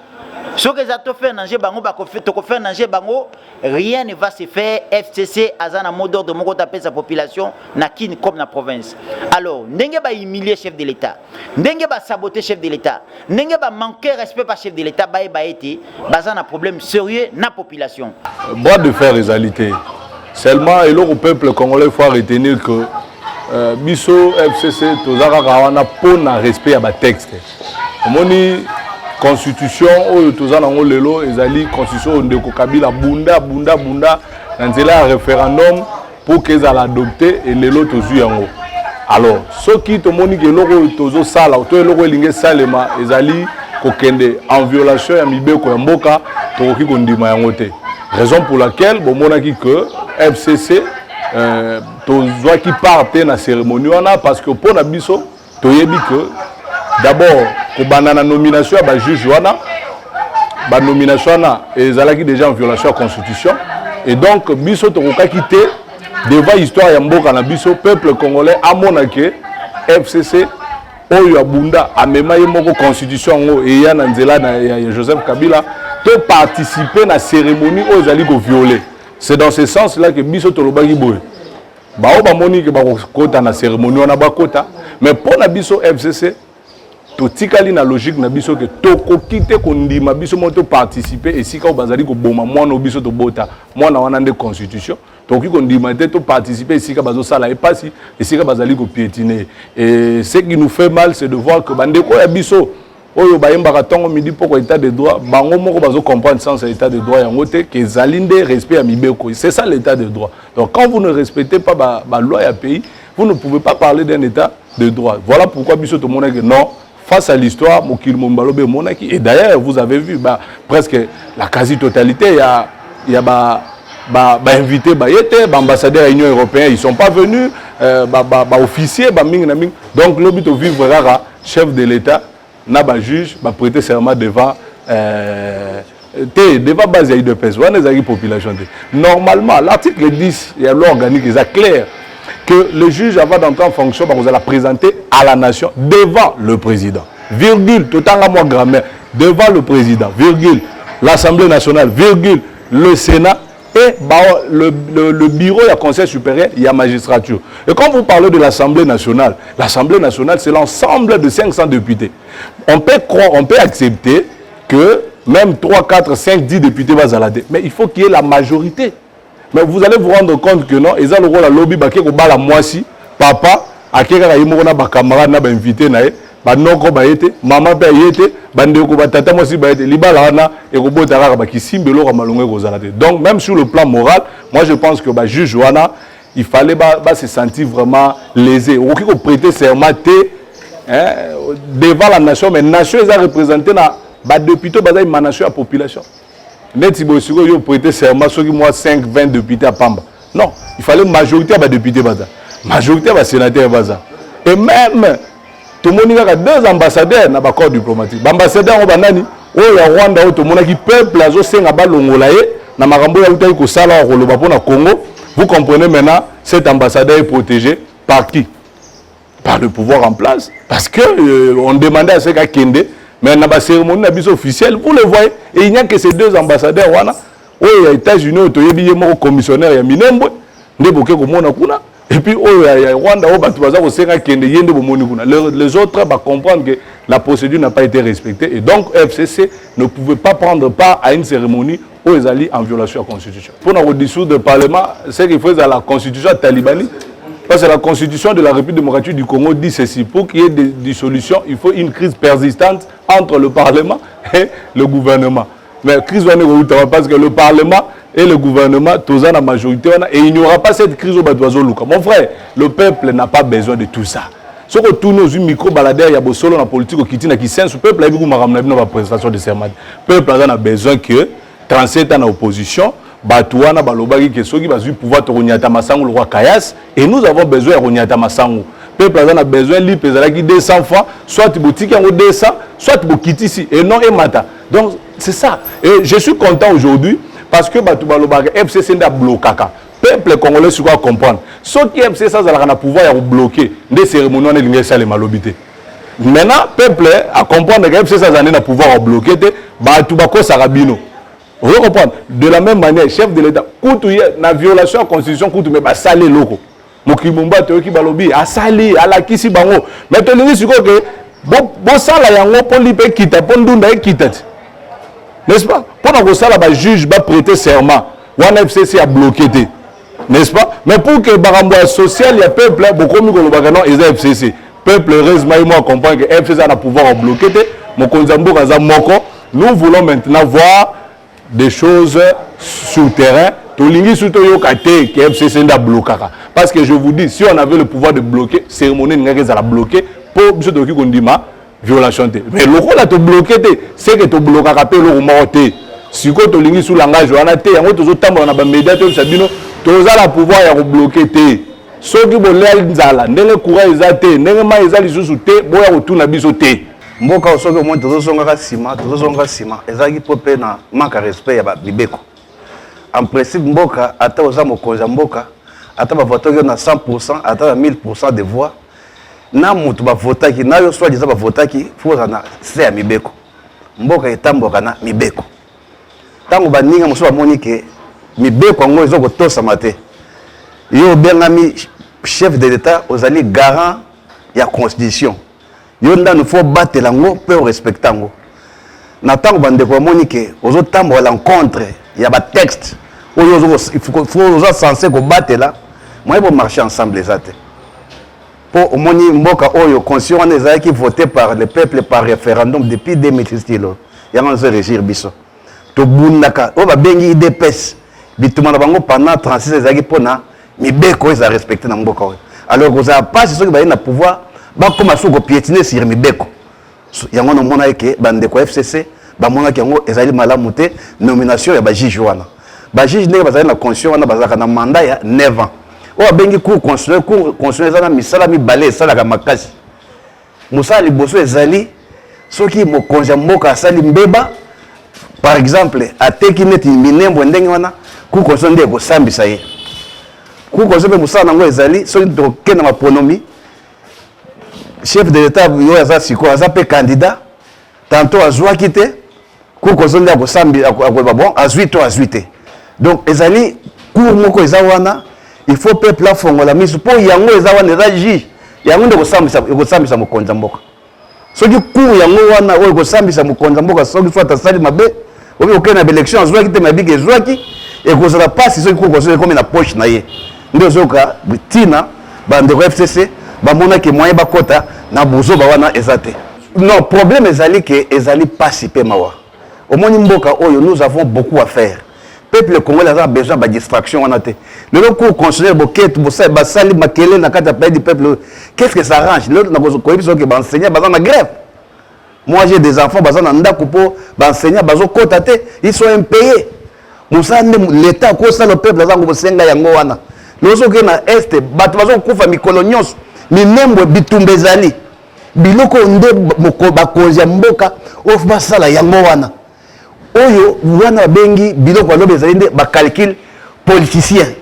Ce que zato faire nanger bango ba ko faire nanger bango, rien ne va se faire. FCC azana mot d'ordre moko taper sa population na kin comme na province. Alors ndenge ba humilier chef de l'État, ndenge ba saboter chef de l'État, ndenge ba manquer respect par chef de l'État ba été bazana problème sérieux na population. Bois de faire réalité. Seulement et le peuple congolais faut retenir que biso FCC tozaka kawana pour na respect à ba texte. Moni constitution oyo toza nango lelo ezali constitution ndeko Kabila bunda na nzela ya référendum pour que ezala adopté et lelo tozwi yango. Alors soki tomoni ke eloko tozo sala to eloko elingi salema ezali kokende en violation ya mibeko ya mboka tokoki kondima yango te. Raison pour laquelle bomonaki que FCC tozwaki part te na cérémonie wana parce que mpona biso toyebi que d'abord kobanda na nomination ya bajuge wana banomination wana ezalaki déjà en violation ya constitution et donc biso tokokaki te devant histoire ya mboka na biso peuple congolais amonake FCC oyo abunda amema ye moko constitution ngo eya na nzela ya Joseph Kabila to participer na cérémonie oyo ezali ko violer. C'est dans ce sens là que biso tolobaki boye bao bamoni ke bakota na cérémonie wana bakota mais pona biso FCC totikali na logique na biso ke tokoki te kondima biso moto participer esika o bazali ko boma mwana biso to bota mwana wana nde constitution tokoki kondima te to participer esika bazo sala et pasi esika bazali ko piétiner. Et ce qui nous fait mal c'est de voir que bandeko ya biso oyo bayembaka tongo midi poko état de droit bango moko bazo comprendre sens état de droit yango te que zalinde respect à mibeko. C'est ça l'état de droit. Donc quand vous ne respectez pas ba loi ya pays, vous ne pouvez pas parler d'un état de droit. Voilà pourquoi biso to mona que non face à l'histoire Mokili Mombalobe monaki et d'ailleurs vous avez vu presque la quasi-totalité il y a invité ambassadeurs de l'Union européenne, ils sont pas venus officiers donc le but de vivre rara chef de l'État n'a pas juge prêter serment devant devant base de pèse population. Normalement l'article 10 il y a l'organique est clair que le juge avant d'entrer en fonction vous allez la présenter à la nation devant le président virgule total à moi grammaire devant le président virgule l'Assemblée nationale virgule le Sénat et le bureau du Conseil supérieur, il y a magistrature. Et quand vous parlez de l'Assemblée nationale c'est l'ensemble de 500 députés. On peut accepter que même 3, 4, 5, 10 députés vont à la tête. Mais il faut qu'il y ait la majorité. Mais vous allez vous rendre compte que non, ils ont le rôle à lobby, la moisi, papa, à qui il camarade n'a invité banoko baete maman pe yete bandeko batata mosi baete libala wana et robota raka ki simbelo ka malongwe kozalate. Donc même sur le plan moral, moi je pense que juge wana il fallait se sentir vraiment lésé. Ou qui prêter serment devant la nation, mais nation est représentée na député bazai manation à population. Neti bosiko yo prêter serment ceux qui moi 5 20 députés à Pamba. Non, il fallait majorité à députés baza. Majorité à sénateur baza. Et même tout le monde a 2 ambassadeurs dans le corps diplomatique. Ambassadeur au banani, au Rwanda, tout le monde qui peuple a zo senga balongolaye, na marambo ya utayi ko sala ko loba pona Congo. Vous comprenez maintenant, cet ambassadeur est protégé par qui? Par le pouvoir en place. Parce que on demandait à ce qu'a kende, mais dans la cérémonie officielle, vous le voyez, et il n'y a que ces 2 ambassadeurs wana, au États-Unis, au toyebi mo commissionnaire ya Minembwe, ndeboke ko mona kuna. Et puis, Rwanda, les autres vont comprendre que la procédure n'a pas été respectée. Et donc, FCC ne pouvait pas prendre part à une cérémonie où ils allaient en violation de la Constitution. Pour nous dissoudre le Parlement, c'est qu'il faut à la Constitution talibanie. Parce que la Constitution de la République démocratique du Congo dit ceci. Pour qu'il y ait des dissolutions, il faut une crise persistante entre le Parlement et le gouvernement. Mais la crise parce que le Parlement et le gouvernement, tous en la majorité, et il n'y aura pas cette crise au Badouazo Luka. Mon frère, le peuple n'a pas besoin de tout ça. Ce que tous nos micro-baladères, il y a beau solo dans la politique, qui n'a qui sent, le peuple a eu une prestation de serment. Le peuple a besoin que 37 ans en opposition, Batouana, Balobagi, qui sont qui va pouvoir te renier à Tamassango, le roi Kayas, et nous avons besoin de renier à Tamassango. Le peuple a besoin de l'IP, 200 fois, soit tu boutique en 200, soit tu quittes ici, et non et mata. Donc, c'est ça. Et je suis content aujourd'hui. Parce que FCC n'a bloqué. Le peuple congolais se doit comprendre. Ce qui FCC a pouvoir bloquer des cérémonies de l'ingénieur les malobité. Maintenant, le peuple a comprendre que FCC a pouvoir bloquer des Sarabino. Vous comprenez? De la même manière, chef de l'État, la violation de la Constitution, mais salé loko. Mokimumba Théoki Balobi, a salé, à la Kisi Bango. Mais tu dis que bon sala yango pour l'IP quitte, pour nous quitte. N'est-ce pas? Pour que ça, le juge va prêter serment, le FCC a bloqué, n'est-ce pas? Mais pour que le social, il y a peuple, beaucoup mieux que le FCC. Le peuple, heureusement, moi, comprend que le FCC a le pouvoir de bloquer. mokonzi mboka za moko. Nous voulons maintenant voir des choses sur le terrain. Tolingi surtout yokate que FCC nda bloquera. Parce que je vous dis, si on avait le pouvoir de bloquer, cérémonie n'engage à la bloquer pour monsieur Toki Kondima violation. Mais le rôle à te bloquer, c'est que tu bloques à rappeler le morté. Si tu tolingi sous langage, on a été en autre temps on a pas médias, tu as le pouvoir à bloquer. Ceux qui veulent aller nzala, n'ele courage ezate, n'ele ma ezali sous te, boya retourna biso te. Mboka osoka mo tozosonga sima, ezaki popé na manque respect ya ba bibeko. En principe mboka ata oza mokonza mboka ata ba voter na 100% ata 1000% de voix na mutu ba votaki na yo soit ba votaki foza na se ya mibeko. Mboka etamboka na mibeko. Tango baninga moso ba monike mibeko ngo ezoko tosa mate. Yo bengami chef de l'État ozali garant ya constitution. Yo ndanu faut battre lango pe respecter ngo. Na tango bande ko monike ozo tambo à l'encontre ya ba texte. Il faut censé combattre là. Moi il faut marcher ensemble les athées. Pour moni mboka oyo conscient on ezali qui voté par le peuple par référendum depuis 2016 lo. Ya on se régir biso. To bunaka o ba bengi IDPS. Bituma na bango pendant 36 ezali pona mibeko eza respecter na mboka oyo. Alors vous avez pas ceux qui va na pouvoir ba comme soko piétiner sur mibeko. Yango no mona ke bande ko FCC ba mona ke yango ezali malamu te nomination ya ba juge wana. Ba juge ne bazali na conscience wana bazaka na mandat ya 9 ans. O bengi cour constitutionnel na misala mi balé sala ka makasi. Musala liboso ezali soki mokonza mboka asali mbeba par exemple ateki neti minembo ndenge wana cour constitutionnel ko sambisa ye. Cour constitutionnel musala nango ezali soki to kena ma pronomi chef de l'État yo aza siko aza pe candidat tantôt azwa kité cour constitutionnel ko sambi akoba bon azuite. Donc ezali cour moko ezawana il faut peuple la fongola misu po yango ezawana eza juge yango ndeko sambisa mokonza mboka soki cour yango wana oyo ko sambisa mokonza mboka soki soit asali mabe obi okena élection azwa kité mabike ezwaki et ko sera pas soki cour constitutionnel comme na poche na ye ndio zoka bitina bande ko FCC ba mona ke moyen ba kota na buzo ba wana ezate. Non, problème ezali que ezali pas si pe mawa. Au moni mboka oyo nous avons beaucoup à faire. Peuple congolais a besoin de distraction en athée. Le cours constitutionnel boquette ba sali makele na kata pays du peuple. Qu'est-ce que ça arrange? Le na ko biso ke ba enseigner ba na grève. Moi j'ai des enfants ba na ndako po ba enseigner ba zo kota te, ils sont impayés. Musa l'état ko ça le peuple za ngo senga yango wana. Lozo ke na est bato bazo kufa mikolo nyonso. Minembo bitumbe zali. Biloko nde moko bakonzi mboka of basala yango wana. Oyo wana bengi biloko lobe zali nde ba calcul politicien.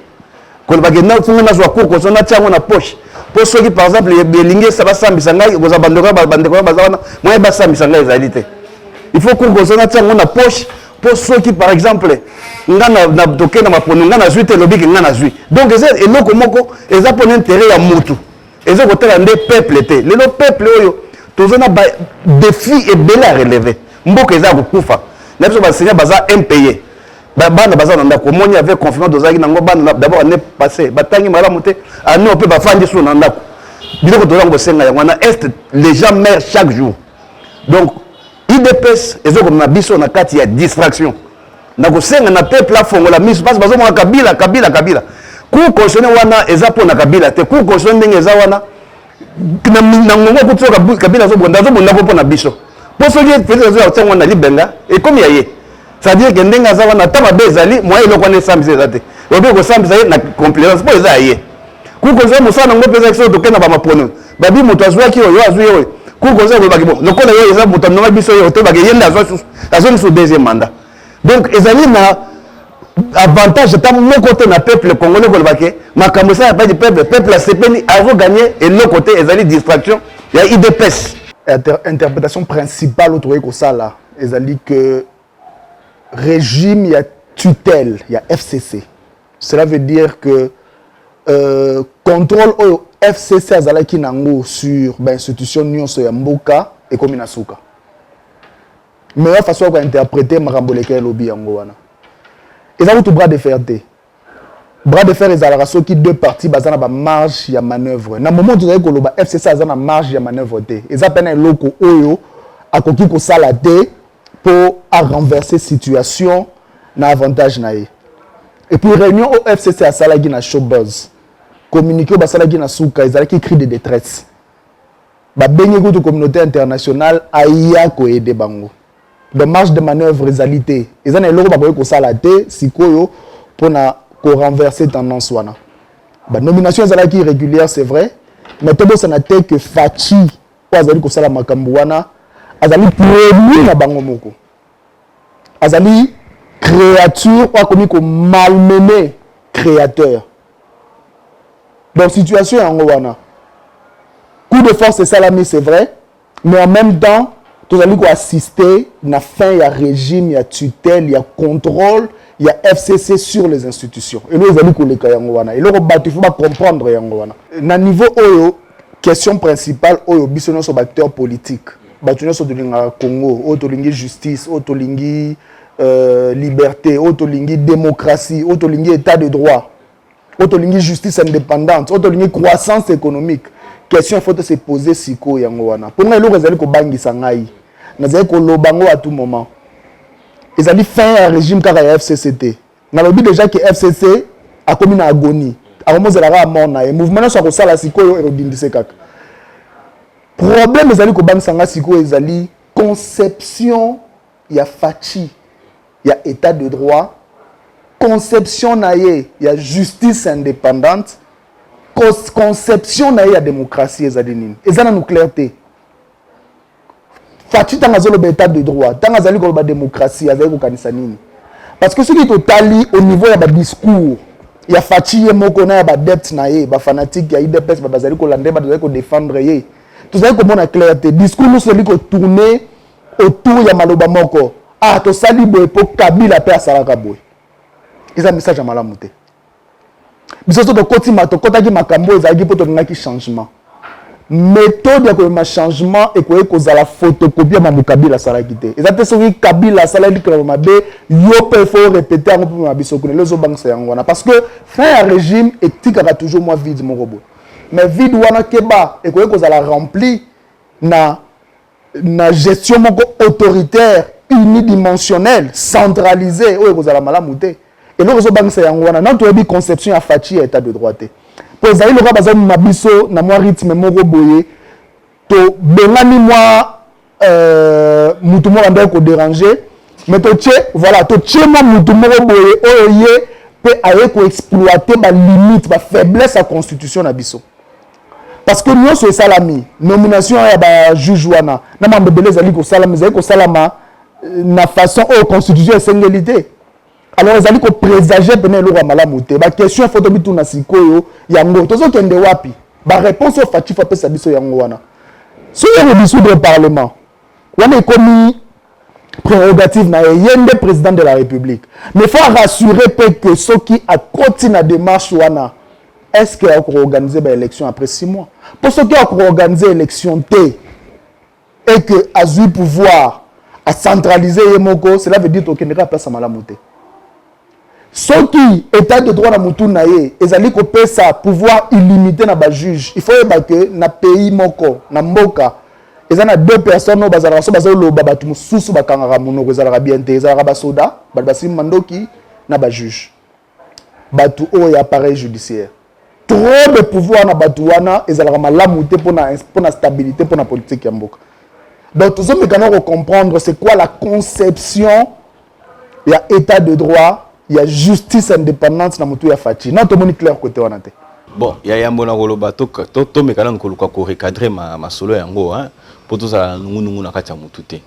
Ko ba ke na funga na zwa ko so na tsango na poche. Po soki par exemple belinge sa basambisa ngai ko za bandeko bazana moi basambisa ngai zali te. Il faut ko so na tsango na poche po soki par exemple ngana na tokena mapono ngana zuite lobiki ngana zui. Donc eza eloko moko eza pour intérêt ya mutu. Eza ko tala nde peuple te. Le peuple oyo tozona ba défi et belé à relever. Mboka eza ko kufa. Na biso ba seigneur baza impayé. Bana baza na ndako moni avec confiance dozaki nango bana d'abord année passée batangi malamu te ani on peut ba fandi sou na ndako. Biloko tozanga bosenga yango na est les gens meurent chaque jour. Donc IDPS eza ko na biso na kati ya distraction. Na ko senga na peuple la fongola miso parce bazo mona kabila. Cour constitutionnel wana eza po na kabila te cour constitutionnel ndenge eza wana na ngongo kutsoka kabila zo bonda po na biso po soki fete zo tsango na libenga et comme yaye ça veut dire que ndenge eza wana taba bezali moi eloko wana sambisa eza te obe ko sambisa ye na complaisance po eza ye cour constitutionnel musana ngo pesa kiso to kena ba mapono babi moto azwaki oyo azwi oyo cour constitutionnel ba ki bon lokola yo eza moto na biso yo to ba ke yenda azwa sur deuxième mandat donc ezali na avantage de mon côté na peuple congolais ko bake makambo ça pas du peuple a sepeni avant gagner et l'autre côté ezali distraction il y a IDPS interprétation principale autour de ça là ezali que régime il y a tutelle il y a FCC cela veut dire que contrôle au FCC azalaki nango sur ba institution nyonso ya mboka et comme inasuka meilleure façon à interpréter makambo lekel lobby yango wana. Et ça vous tout bras de fer té. Bras de fer les alaraso qui deux parties basana ba marge ya manœuvre. Na moment où vous avez que le FCC a na marge ya manœuvre té. Et ça peine loko oyo akoki kosala te pour renverser situation na avantage na ye. Et puis réunion au FCC à salagi na showbuzz. Communiqué au salagi na souka, ils allaient cri de détresse. Ba benye ko de communauté internationale aya ko aider bango. De marge de manœuvre réalité. Ils en eloko ba ko sala te sikoyo pour na ko renverser tendance wana. Ba nomination ezalaki irrégulière c'est vrai, mais tout ça n'a été que Fachi ou azali ko sala makambo wana azali premier na bango moko. Azali créature ou comme ko malmené créateur. Donc situation en wana. Coup de force c'est salami c'est vrai, mais en même temps tous allez assister na fin il y a régime, il y a tutelle, il y a contrôle, il y a FCC sur les institutions. Et nous allons les wana. Et là il faut comprendre yangowana. Na niveau oyo question principale oyo bisono so acteur politique. Batuno so de Congo, otolingi justice, otolingi liberté, otolingi démocratie, otolingi état de droit, otolingi justice indépendante, otolingi croissance économique. Question faut se poser siko yangowana. Pour moi, les gens qui bangisa ngai, nazali ko lobango à tout moment. Ils allaient faire un régime car la FCCT. Na lobi déjà que FCC a commis une agonie. A moment zela mort na et mouvement na so sala siko yo erodindise kaka. Problème ils allaient ko bangisa ngai siko ils allaient conception ya fachi, ya état de droit, conception na ye ya justice indépendante. Conception na ya démocratie ezali nini ezana nucléaire Fachi tanga zolo état de droit tanga zali ko ba démocratie azali ko kanisa nini parce que ce qui totali au niveau ya ba discours ya Fachi ye moko na ya ba depth na ye ba fanatique ya IDPS ba bazali ko lande ba bazali ko défendre ye tout ça ko mona clarté discours nous celui ko tourner autour ya maloba moko to sali boy pour Kabila pe asalaka boy eza message ya malamu te. Bisoso to koti matokota ki makambo ezali poto ngaki changement. Méthode ya ko ma changement e ko kozala photocopie ma Kabila sala kité. Ezate soki Kabila sala li kala mabe yo pe faut répéter en pour ma biso connait les obangsa yangwana parce que fin à régime éthique a toujours moi vide mon robot. Mais vide wana keba e ko kozala rempli na gestion moko autoritaire unidimensionnelle centralisée o kozala malamu te. Et nous avons une conception à Fachi et état de droit. Pour ça, il y a un mabiso, na moi rythme moko boye, to bengani moi mutumo anda ko déranger, mais to tche voilà, to tche moi mutumo boye oye peut aller ko exploiter ma limite, ma faiblesse à constitution na biso. Parce que nous c'est salami, nomination ya ba juge wana, na mambebele zali ko salama na façon au constitution et singalité. Alors ils allaient présager pendant le malamu te ba question photo bitu na sikoyo yango tozo kende wapi ba réponse au Fachi fa pesa biso yango wana so yango dissoudre le parlement wana komi prérogative na yende président de la République mais faut rassurer que ceux qui a continué la démarche wana est-ce qu'il a organiser ba élection après 6 mois pour ceux qui a organiser élection te et que a eu pouvoir à centraliser yemoko cela veut dire que ne pas sa malamu te. Ce qui état de droit na mutu na ye ezali ko pesa pouvoir illimité na ba juge il faut que na pays moko na mboka ezana deux personnes no bazala so bazalo ba batu mususu bakanga munoko ezala bien te ezala ba soda ba basim mandoki na ba juge batu o ya appareil judiciaire trop de pouvoir na batu wana ezala malamu te pour na stabilité pour na politique ya mboka. Donc tous hommes mécanismes comprendre c'est quoi la conception ya état de droit. Il y a justice indépendante dans mutu ya Fachi. Non, tout le monde clair côté wana te. Bon, il y a yambona koloba to mekana nkoluka ko recadrer ma solo yango hein pour tout ça nungu na kati ya mutu te.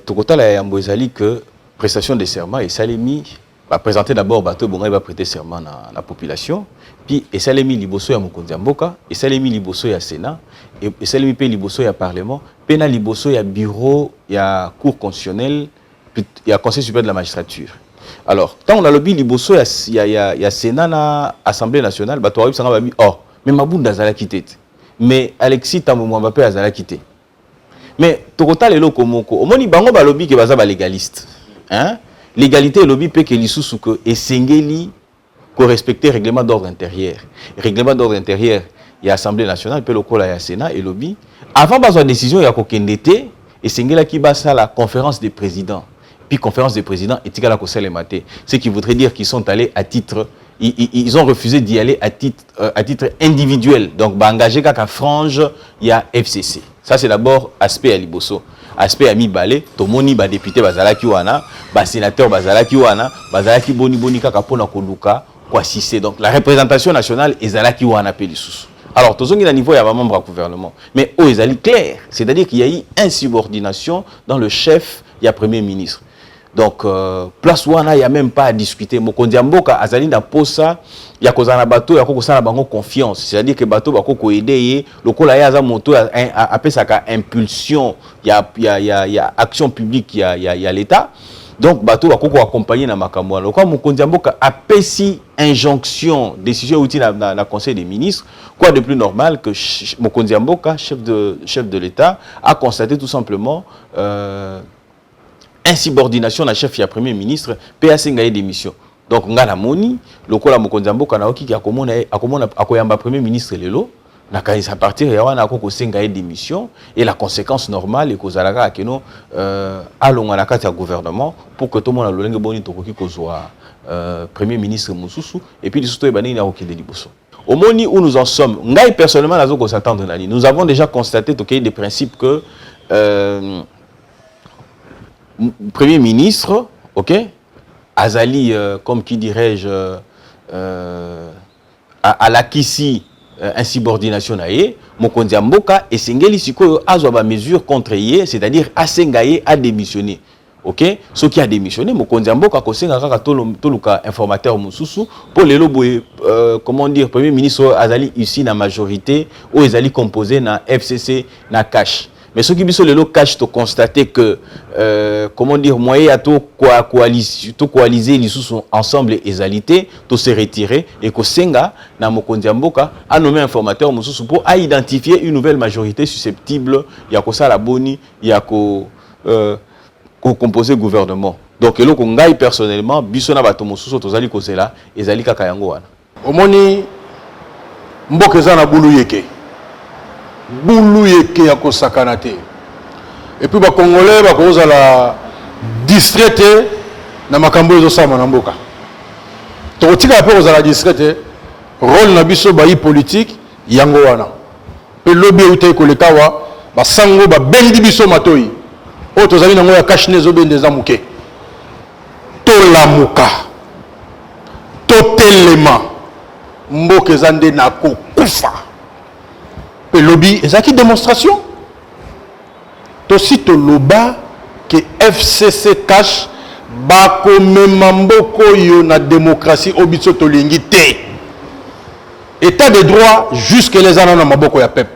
To kota la yambo ezali que prestation de serment et salemi va présenter d'abord bateau bonga va prêter serment na la population puis et salemi liboso ya mokonzi ya mboka et salemi liboso ya Sénat et salemi pe liboso ya parlement pe na liboso ya bureau ya cour constitutionnelle ya conseil supérieur de la magistrature. Alors, quand on a lobby liboso il y a Sénat na Assemblée nationale, bah toi ça va mis oh, mais Mabunda zala quitté. Mais Alexis Tambo Mbappé azala quitté. Mais tokota lelo komoko, omoni bango ba lobby ke baza ba légaliste. Hein? L'égalité lobby pe ke lisusu que esengeli ko respecter règlement d'ordre intérieur. Règlement d'ordre intérieur, il y a Assemblée nationale, pe lokola ya Sénat et lobby. Avant bazo décision ya ko kendete et Sengela qui bat ça la conférence des présidents. Puis conférence des présidents et Tikala Kosele Maté. Ce qui voudrait dire qu'ils sont allés à titre, ils ont refusé d'y aller à titre individuel. Donc, engagé qu'à frange, il y a FCC. Ça, c'est d'abord aspect à Liboso. Aspect à Mibale, Tomoni, député Bazalaki Wana, sénateur Bazalaki Wana, Bazalaki Boni Kaka Pona Koluka, quoi si c'est. Donc, la représentation nationale est Zalaki Wana Pélissus. Alors, tout le niveau, il y a un membre du gouvernement. Mais où est clair? C'est-à-dire qu'il y a eu insubordination dans le chef, il y a premier ministre. Donc, place où il n'y a même pas à discuter. Mokondi Mboka, Azali na posa, il y a kozana bateau, il y a kozana bango confiance. C'est-à-dire que bateau va ko aider, le kola ya za moto appelle ça impulsion, il y a action publique, il y a l'État. Donc, bateau va ko accompagner na makamwa. Le quoi Mokondi Mboka appelle si injonction, décision outil na conseil des ministres, quoi de plus normal que Mokondi Mboka, chef de l'État, a constaté tout simplement insubordination na chef ya premier ministre PAC ngaye démission. Donc ngana moni lokola Mokonzi Mboka na oki akoyamba premier ministre lelo na kaisa partir ya wana akoko sengaye démission et la conséquence normale est kozalaka keno alonga na kati ya gouvernement pour que tout le monde lolenge boni tokoki kozwa premier ministre mususu et puis lisuto ebani na okende liboso. Au moni où nous en sommes, ngai personnellement nazo ko s'attendre nani. Nous avons déjà constaté toké des principes que Premier ministre, ok, Azali, comme qui dirais-je, à la Kissi, insubordination aye, Mokonzi Mboka, et Sengeli Siko a mesure contre Yé, c'est-à-dire Asengaye a démissionné. Ok, ce qui a démissionné, Mokonzi Mboka, Kosenga Toluka, informateur Moussoussou, pour les lobos, comment dire, Premier ministre Azali ici, na majorité, ou Azali composé na FCC, na cash. Mais ce qui est le cache, tu constater que, comment dire, moyen à tout coaliser, ils sont ensemble et égalité, tout se retirer, et que Senga, na Mokonzi Mboka, a nommé un formateur pour identifier une nouvelle majorité susceptible, il y a que ça la boni, il y a que composer le gouvernement. Donc, le Kongai personnellement, Bissona Batomosuso, Tozali Kosela, et Zali Kakayango. Omoni Mboka Zana Boulou Yeke. Boulou yeke ya kosakana te. Et puis ba Congolais ba koza la distraité na makambo ezo sama na mboka. To tika pe koza la distraité rôle na biso ba yi politique yango wana. Pe lobby utai kolekawa ba sango ba bendi biso matoi. O to zali nango ya kashine zo bende za muke. To la muka. To telema mboka zande na ko kufa. Le lobby, et ça qui démonstration. Aussi to loba que FCC cache bako memamboko yo na démocratie obitso to lingi te. État de droit jusque les années na maboko ya peuple.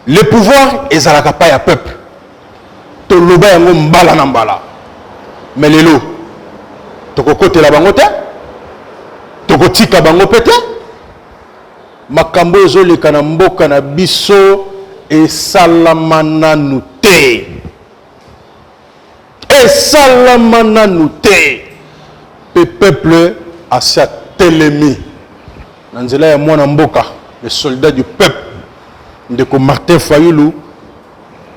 Le pouvoir ezalaka pa ya peuple. To loba yango mbala na mbala. Mais lelo to kokote la bango te. To kotika bango pete. Makambo ezoleka na mboka na biso esalamana nute. Esalamana nute. Le peuple a sa telemi. Nanzela ya mwana mboka, les soldats du peuple. Ndeko Martin Fayulu,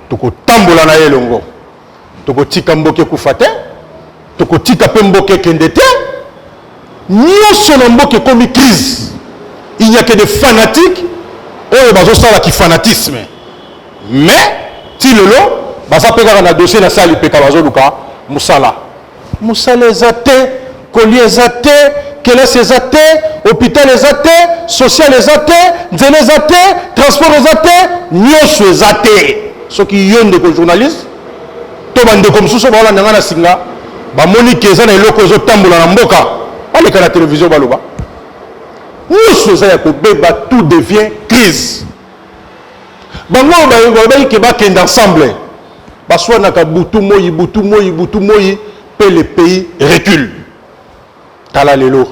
toko tambola na yelongo. Toko tika mboke kufate, toko tika pe mboke kendete. Nyoso na mboke komi crise. Il n'y a que des fanatiques, et bazo sala qui fanatisme. Mais ti lelo, baza peka na dossier na sali peka bazo luka musala. Musala ezate, collier ezate, keles ezate, hôpital ezate, social ezate, nzele ezate, transport ezate, nyoso ezate. Ce qui yonde ko journaliste, to bande comme sous ba la ngana singa, ba moni keza na eloko zo tambola na mboka. Allez ka la télévision baloba. Tout devient crise. Bango ba ke ba kende ensemble. Ba soit na ka butu moyi, pe le pays recule. Tala lelo.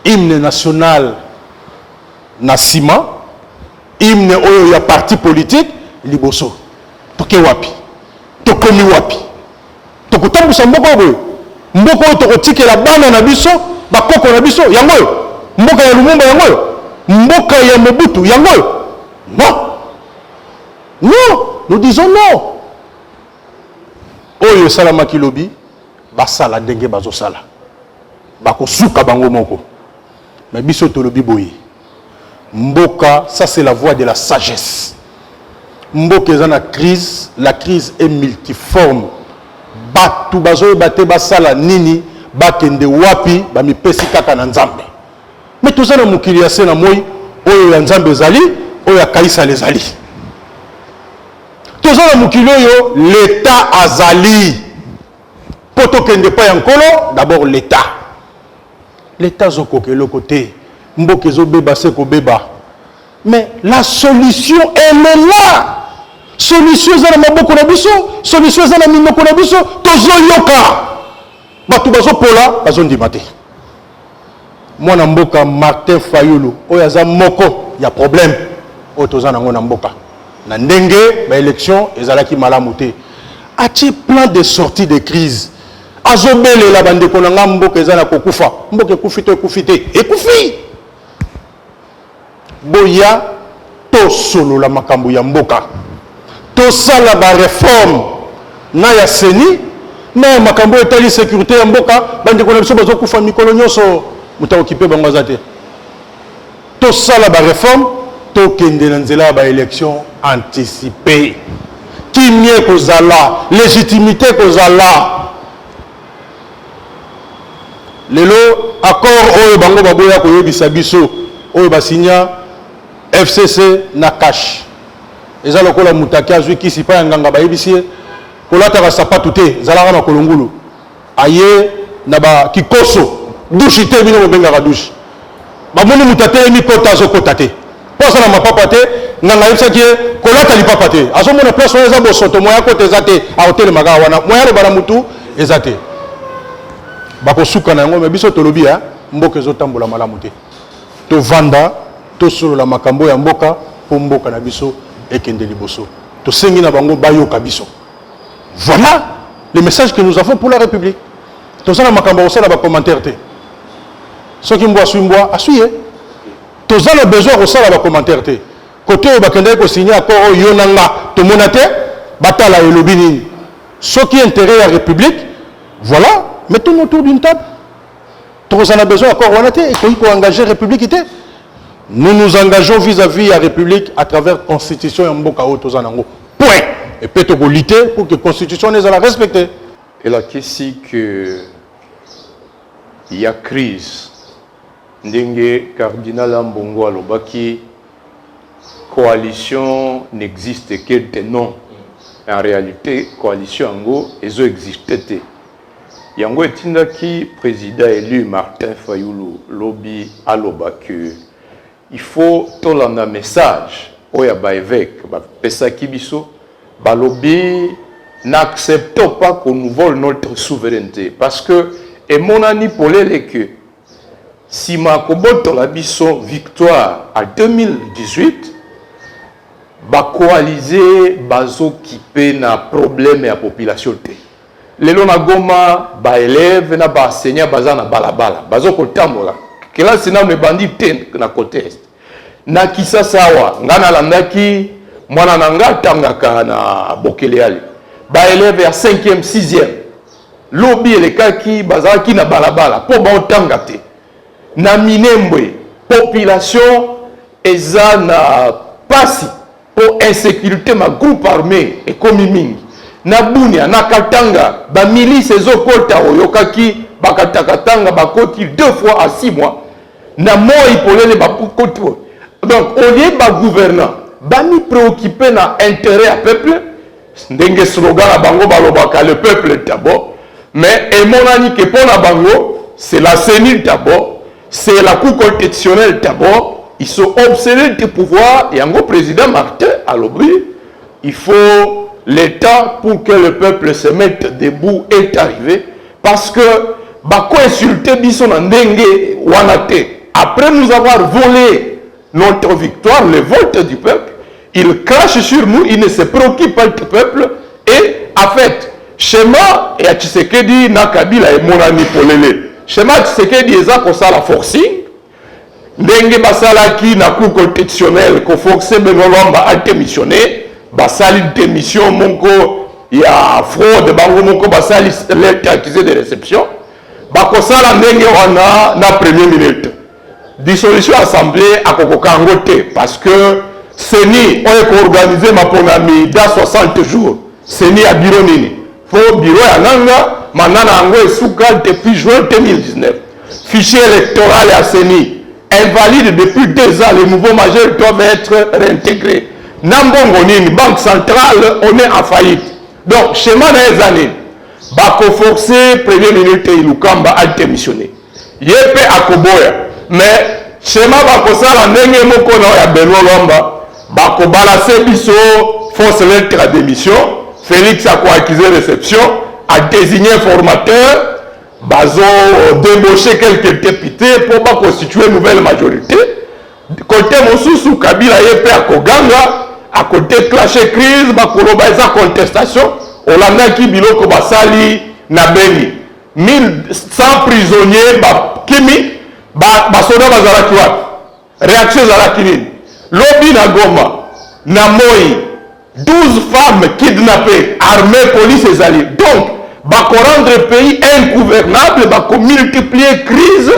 Hymne national Nassima, hymne oyo ya parti politique liboso. Toke wapi? Tokomi wapi? Tokotambusa mboko boyo. Mboko tokotike la bana na biso, ba koko na biso yango. Mboka ya Lumumba yango, mboka ya Mobutu yango. Non. Non, nous disons non. oyo esalamaki lobi basala ndenge bazosala bakosuka bango moko. Mais biso tolobi boye mboka, ça c'est la voie de la sagesse. Mboka eza na crise, la crise est multiforme. Batu bazoye bate basala nini bakende wapi bamipesi kaka na nzambe. Mais toza na mokili ya se na moi oyo ya nzambe ezali oyo ya kaisa lezali. Toza na mokili oyo l'état azali poto kende pa ya nkolo d'abord l'état. L'état zokokelo côté mboka ezobeba se kobeba. Mais la solution elle est là. Solution eza na maboko na biso, solution eza na minoko na biso, tozoyoka. Batu bazopola bazondima te. Mwana mboka Martin Fayulu oyo aza moko ya problème oyo toza nango na mboka. Na ndenge ba élection ezalaki malamu te. Atie plan de sortie de crise. Azobelela bandeko na nga mboka eza na kokufa. Mboka ekufi to ekufi te. Ekufi. Boya to solo la makambo ya mboka. To sala ba réforme na ya seni na makambo etali sécurité ya mboka bandeko na biso bazokufa mikolo nyonso muta okipe bango azate. To sala ba réforme to kende na nzela ba élection anticipée. Kimie kozala, légitimité kozala. Lelo accord oyo bango baboya koyebisa biso oyo basinya FCC na cash. Eza lokola mutaki azwi kisi pa nganga bayebisi kolata ba sapatu te zalaka na kolongulu. Aye na ba kikoso douche te bino benga ka douche. Ba moni mutate mi kota zo kota te. Posa na mapapa te nganga yebisa ki kolata li papa te. Azo mona place eza bo soto moya kota ezate a hotel maga wana. Moya lo bana mutu ezate. Bako suka na yango me biso tolobi ya mboka ezotambola malamu te. To vanda to solo la makambo ya mboka po mboka na biso ekende liboso. To sengi na bango bayoka biso. Voilà le message que nous avons pour la République. To sana makambo osala ba commentaire te. Soki mbo asumbo asuye. To sana besoin osala ba commentaire te. Côté ba kende ko signer accord yonanga to monate batala elobi nini. Soki intérêt à la République, voilà. Mettons autour d'une table. Nous en avons besoin encore et qu'on engager la République. Nous nous engageons vis-à-vis de la République à travers la Constitution et Mboka Otozanango. Point. Et peut-être lutter pour que la Constitution les a respectée. Et la question que il y a crise. Ndenge cardinal Ambongo Alobaki, coalition n'existe que de nom. En réalité, coalition Ango, ils ont existé. Yango etindaki président élu Martin Fayulu lobi aloba que il faut tolanda message oya ba évêque ba pesaki biso ba lobi n'acceptons pas qu'on nous vole notre souveraineté parce que et monani polele que si makoboto la biso victoire à 2018 ba coaliser bazo kipe na problème ya population te. Lelo na Goma ba élève na ba enseignant baza na balabala bazo kotambola kelasi na me bandi te na côté est na Kisasa wa ngana landaki mwana na ngatangaka na Bokeleali ba élève ya 5e 6e lobi elekaki baza ki na balabala po ba otangate na Minembwe population eza na pasi po insécurité ma groupe armé et komi mingi na Bunia na Katanga ba milice ezokota oyokaki bakatakatanga bakoti 2 fois à 6 mois na moi polele ba koti. Donc au lieu ba gouvernant ba mi préoccupé na intérêt à peuple ndenge slogan la bango balobaka le peuple d'abord mais et mon ani que pour la bango c'est la CENI d'abord c'est la cour constitutionnelle d'abord ils sont obsédés de pouvoir et en gros président Martin Alobri il faut l'état pour que le peuple se mette debout est arrivé parce que bako insulté biso na ndenge wanate après nous avoir volé notre victoire le vote du peuple il crache sur nous il ne se préoccupe pas du peuple et en fait schéma et Tshisekedi na Kabila et monani polele schéma Tshisekedi eza ko sala forcing ndenge basalaki na cour constitutionnelle ko forcer Benoît Lwamba a démissionné basali démission monko il y a fraude bango moko basali lettre accusée de réception bakosala ndenge wana na première minute dissolution assemblée akokoka yango te parce que seni oyo koorganize maponami dans 60 jours seni ya biro nini fo biro ya nanga manana yango esuka depuis juin 2019 fichier électoral ya seni invalide depuis 2 ans, les nouveaux majeurs doivent être réintégrés. Nambongo nini, banque centrale, on est en faillite. Donc, schéma des années, bako forcé, première minute, Ilukamba a démissionné. Yepe akoboya. Mais, schéma bako sala nenge moko na ya Benoît Lomba, bako balase biso, force lettre à démission, Félix a accusé réception, a désigné formateur, bazo débaucher quelques députés pour pas constituer une nouvelle majorité. Côté Mosusu Kabila yepe à Koganga, à côté clasher crise, bakoloba eza contestation, Olanda ki biloko basali na Beni. 1100 prisonniers ba kimi ba soda bazalaki wapi. Réaction zalaki nini? Lobi na Goma, na Moi, 12 femmes kidnappées, armée police ezali. Donc bako rendre le pays ingouvernable, bako multiplier crise,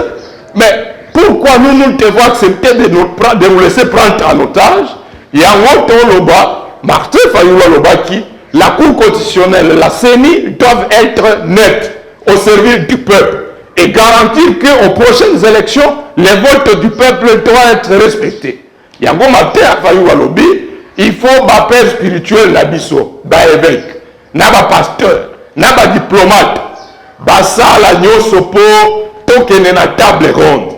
mais pourquoi nous devons accepter de nous laisser prendre en otage? Il y a un autre loba, Martin Fayulu Lobaki, la Cour constitutionnelle, la CENI doivent être neutres au service du peuple et garantir qu'aux prochaines élections, les votes du peuple doivent être respectés. Il y a un Martin Fayulu Lobi, il faut un père spirituel, l'abisso, un évêque, un pasteur, un diplomate, basala nyoso po tokene na table ronde.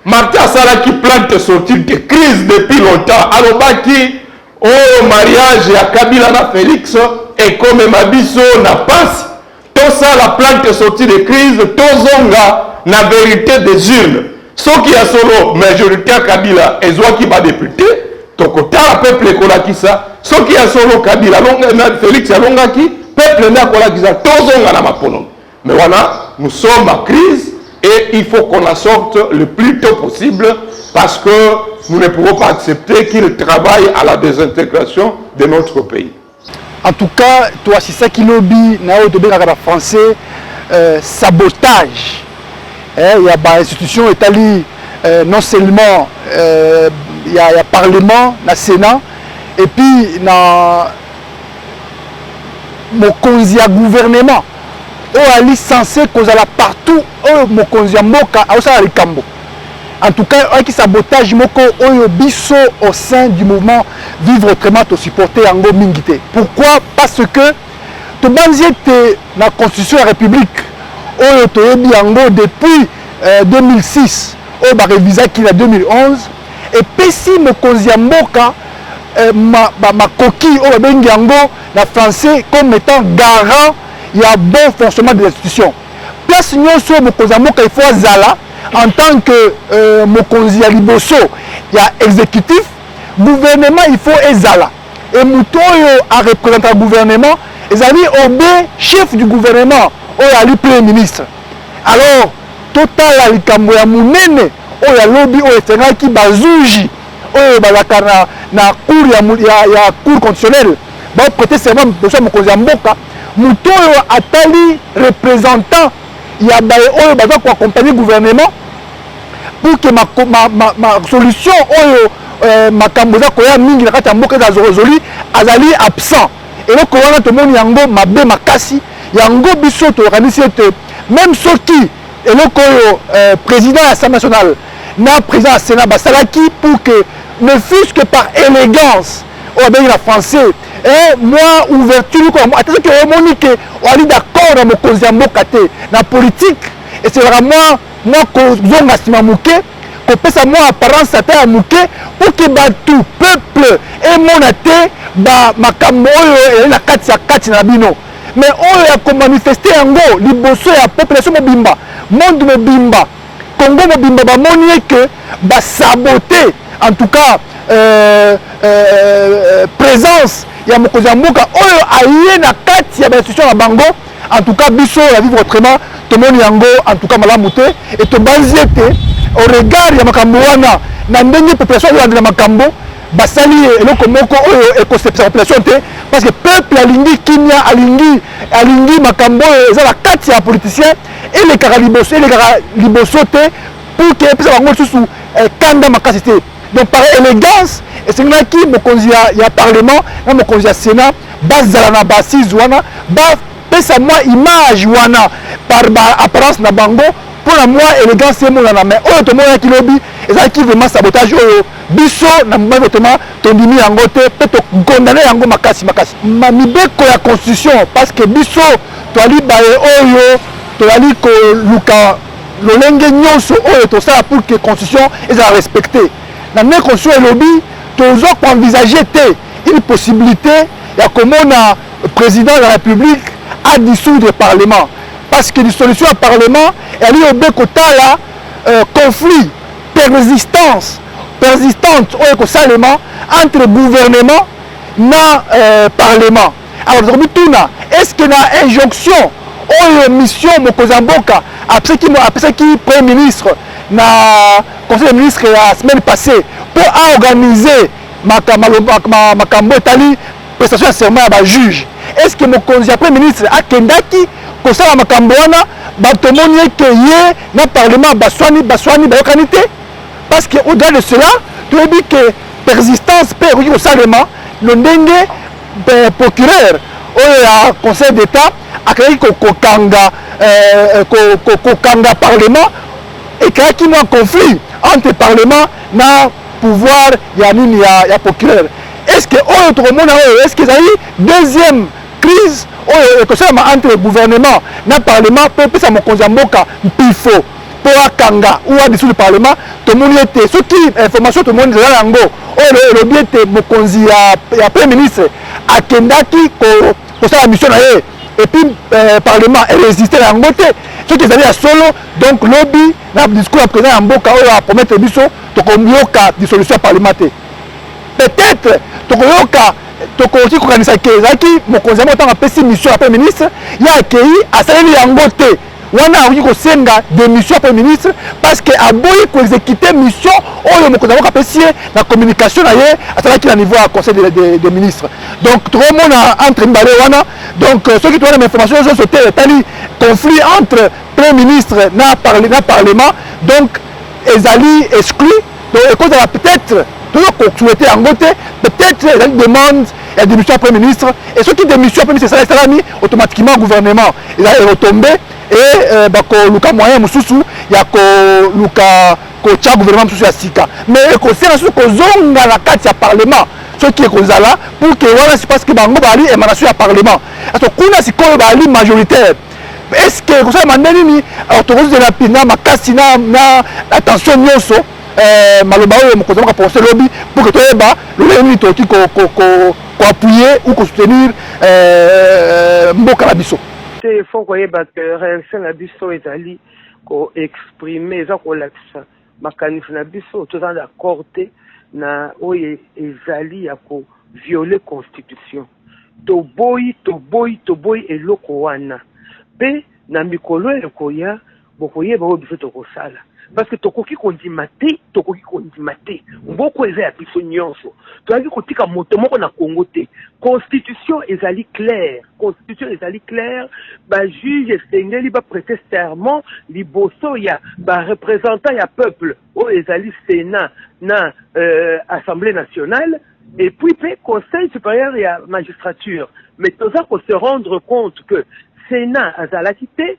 Martin Sala qui plante sortir de crise depuis longtemps. Alobaki, oh mariage à Kabila na Félix et comme Mabiso na passe, tout ça la plante sortir de crise, tout zonga na vérité des urnes. Ce qui a solo majorité à Kabila et Zoa qui va député, tokota la peuple kola qui ça, ce qui a solo Kabila longa na Félix longa qui peuple na kola qui ça, tout zonga na mapono. Mais voilà, nous sommes en crise. Et il faut qu'on en sorte le plus tôt possible parce que nous ne pouvons pas accepter qu'il travaille à la désintégration de notre pays. En tout cas, toi, c'est ça qui lobby dans le français, sabotage. Il y a des institutions établies, non seulement il y a le Parlement, le Sénat, et puis dans le gouvernement. On est censé causer partout en tout cas un sabotage au sein du mouvement Vivre Autrement to supporter Ango Mingité. Pourquoi? Parce que tout la Constitution de la République depuis 2006 au révisé qui en 2011 et puis si mokonzi mboka ma coquille au bengango la français comme étant garant il y a bon fonctionnement des institutions. Place nyonso mokonzi mboka il faut zala en tant que mokonzi liboso il y a exécutif gouvernement il faut ezala et mutoyo a représenté le gouvernement ezali obé chef du gouvernement oyo ali premier ministre. Alors total likambo ya munene oyo lobby oyo efengaki bazuji oyo balaka na cour ya cour constitutionnelle ba prêter serment besoin mokonzi mboka mutoyo atali représentant ya baye oyo baza ko accompagner gouvernement pour que ma solution oyo makambo za koya mingi na kati ya mboka za résolu azali absent et donc wana to moni yango mabe makasi yango biso to organiser même soki et donc président de l'Assemblée nationale na président du Sénat basalaki pour que ne fût-ce que par élégance au bien la français et moi ouverture comme attends que monique on est d'accord dans mon conseil mboka te na politique et c'est vraiment moi ko zonga sima muke ko pesa moi apparence à muke pour que tout peuple et monate ba makambo oyo na kati na bino mais oyo ya ko manifester yango liboso ya population mobimba monde mobimba Congo mobimba ba moni que ba saboter en tout cas présence ya mokonzi mboka oyo aye na kati ya institution ya bango en tout cas biso la Vivre Autrement tomoni yango en tout cas malamu te et to banziete au regard ya makambo wana na ndenge population ya ndela makambo basali eloko moko oyo ekosepesa population te parce que peuple alingi kimia alingi makambo oyo eza na kati ya politicien elekaka liboso te pour ke epesa bango lisusu kanda makasi te. Donc par élégance esengaki mokonzi ya parlement na mokonzi ya sénat bazala na basise wana bapesa mwa image wana par apparence na bango mpona mwa élégance emonana. Mais oyo tomonaki lobi ezalaki vraiment sabotage oyo biso na mobali vraiment tondimi yango te mpe tokondane yango makasi mibeko ya constitution parce que biso toali baye oyo toali koluka lolenge nyonso oyo tosala pour que constitution ezala respecté. Na ne constitution elobi toza koenvisager te une possibilité ya komona président de la République à dissoudre le Parlement parce que dissolution du Parlement elle est obé kotala conflit persistante oyo kosalema entre gouvernement na Parlement. Alors tuna est-ce que na injonction oyo mission mokonzi mboka apesaki premier ministre na conseil des ministres la semaine passée pour organiser makambo etali prestation ya serment ya bajuge. Est-ce que mokonzi ya premier ministre akendaki kosala makambo wana batomoni eke ye na parlement baswani bayokani te? Parce que au-delà de cela toyebi ke persistance mpe ekoki kosalema no ndenge procureur oyo ya conseil d'état akendaki kokanga parlement ekayaki mwa conflit entre parlement na pouvoir ya nini ya procureur. Est-ce que oyo tokomona oyo est-ce que ezali deuxième crise oyo ekosalama entre gouvernement na parlement mpe epesa mokonzi ya mboka mpifo mpo akanga ou adissoudre le parlement? Tomoni ete soki information tomoni ezala yango oyo elobi ete mokonzi ya premier ministre akendaki kosala mission na ye et puis parlement erésiste na yango te soki ezali ya solo. Donc lobi na discours ya président ya mboka oyo apromettre biso tokoyoka dissolution ya parlement te. Peut-être tokoki kokanisa ke ezalaki mokonzi ya mboka ntango apesi mission ya premier ministre ye akei asaleli yango te wana akoki kosenga démission ya premier ministre parce que aboyi koexécute mission oyo mokonzi ya mboka apesi ye na communication na ye asalaki na niveau ya conseil des ministres. Donc tokomona entre mibale wana. Donc soki towana ma information nyonso te etali conflit entre premier ministre na parlement donc ezali exclu. Donc ekozala peut-être souhaiter yango te peut-être ezali demande ya démission ya premier ministre et soki démission ya premier ministre esalami automatiquement gouvernement ezali retombé et bakoluka moyen mosusu ya koluka kotia gouvernement mosusu ya sika. Mais ekosenga susu kozonga na kati ya parlement soki ekozala pour que wana c'est parce que bango bali émanation ya parlement parce que kuna sikoyo bali majoritaire. Est-ce que ekosalama nde nini tokozela mpina makasi na attention nyonso maloba oyo mokonzi moko aponse lobi pour que toyeba lolenge nini tokoki koappuyer ou kosoutenir mboka na biso te. Faut koyeba ke réaction na biso ezali koexprime eza kolakisa makanisi na biso toza d'accord te na oyo ezali ya koviole constitution. Toboyi eloko wana mpe na mikolo ekoya bokoyeba oyo biso tokosala parce que tokoki kondima te mboko eza ya biso nyonso toyaki kotika moto moko na Congo te. Constitution ezali claire bajuge esengeli baprêter serment liboso ya barepresentant ya peuple oyo ezali sénat na assemblée nationale et puis pe conseil supérieur ya magistrature. Mais toza ko se rendre compte que Sénat azalaki te,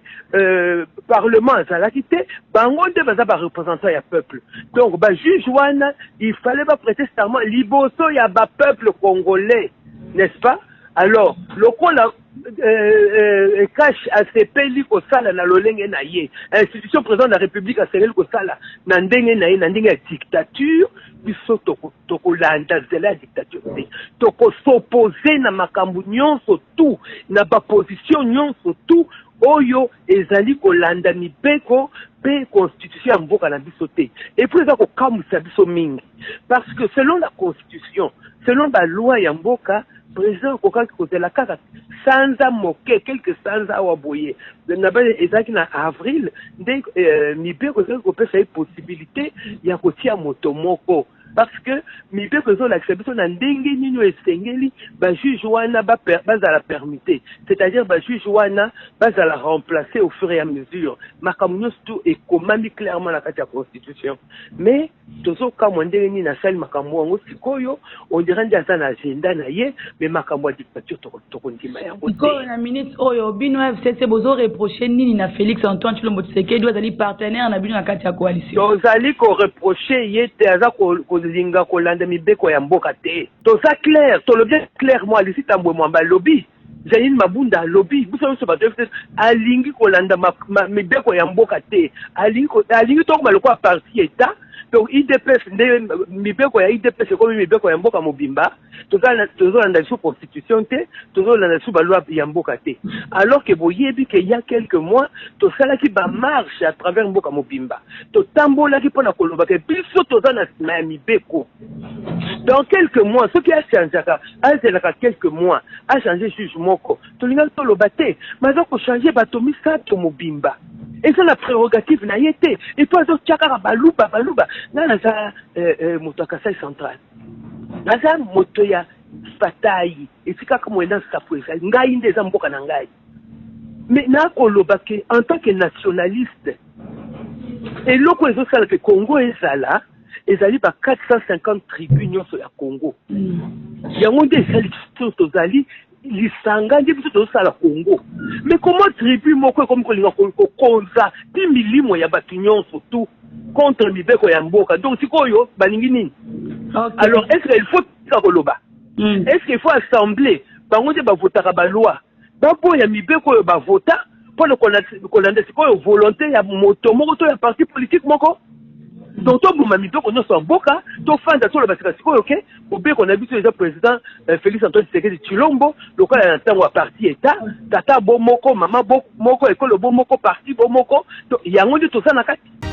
Parlement azalaki te, bango nde baza ba représentant ya peuple. Donc ba juge wana, il fallait pas prêter serment liboso ya ba peuple congolais, n'est-ce pas? Alors, lokola cache asepeli kosala na lolenge na ye, institution président de la République asepeli kosala na ndenge na ye, na ndenge ya dictature, biso tokolanda nzela ya dictature te, s'opposer na makambo nyonso tu, na baposition nyonso tu oyo ezali kolanda mibeko pe constitution ya mboka na biso te. Et puis eza kokamwisa biso mingi parce que selon la constitution, selon ba loi ya mboka, président kokaki kozela kaka sanza moke quelques sanza awa boye na ba ezaki na avril nde mibeko ezaki kopesa ye possibilité ya kotia moto moko parce que mibeko ezolakisa biso na ndenge nini esengeli bajuge wana bazala permité, c'est-à-dire bajuge wana bazala remplacer au fur et à mesure makambo nyonso tu ekomami clairement na kati ya constitution. Mais tozokamwa ndenge nini na sali makambo yango sikoyo on dirait nde aza na agenda na ye, mais makambo ya dictature tokondima yango te. Na minute oyo bino FCC bozo reprocher nini na Félix Antoine Tshilombo Tshisekedi azali partenaire na bino na kati ya coalition? Tozali ko reprocher ye te aza kolinga kolanda mibeko ya mboka te. Toza clair, tolobi clairement alisi tambwe mwamba lobby. Janine Mabunda lobby buso so bato FCC alingi kolanda mibeko ya mboka te. Alingi to maloko parti état. Donc IDPS nde mibeko ya IDPS comme mibeko ya mboka mobimba tozolanda sous constitution te tozolanda sous ba loi ya mboka te, alors que boyebi que il y a quelques mois tosalaki ba marche à travers mboka mobimba totambolaki pona koloba ke biso tozana na mibeko. Dans quelques mois ce qui a changé a quelques mois a changé juge moko tolinga toloba te mazo ko changer bato misato mobimba. Et c'est la prérogative na yete. Et toi, tu as baluba. Naza moto Kasai central. Naza moto ya Fatai. Et c'est comme on est dans sa ngai ndeza mboka na ngai. Mais na koloba ke en tant que nationaliste. Et loko ezo sala ke Congo ezala, ezali ba 450 tribus nyonso ya Congo. Yango nde ezali tozali lisanga ndi biso tozosala Congo. Mais comment tribu moko comme kolinga konza 10 milimo ya batu nyonso tout contre mibeko ya mboka. Donc sikoyo balingi nini? Alors est-ce qu'il faut koloba? Est-ce qu'il faut assembler bango nde bavotaka ba loi bapo ya mibeko yo bavota pour kolanda sikoyo volonté ya moto moko to ya parti politique moko? Donc to buma mibeko nyonso mboka to fanda to loba sikoyo OK obeko na biso déjà président Félix Antoine Tshisekedi Tshilombo lokola na ntango ya parti état tata bo moko mama bo moko ekolo bo moko parti bo moko to yango nde tosana kati.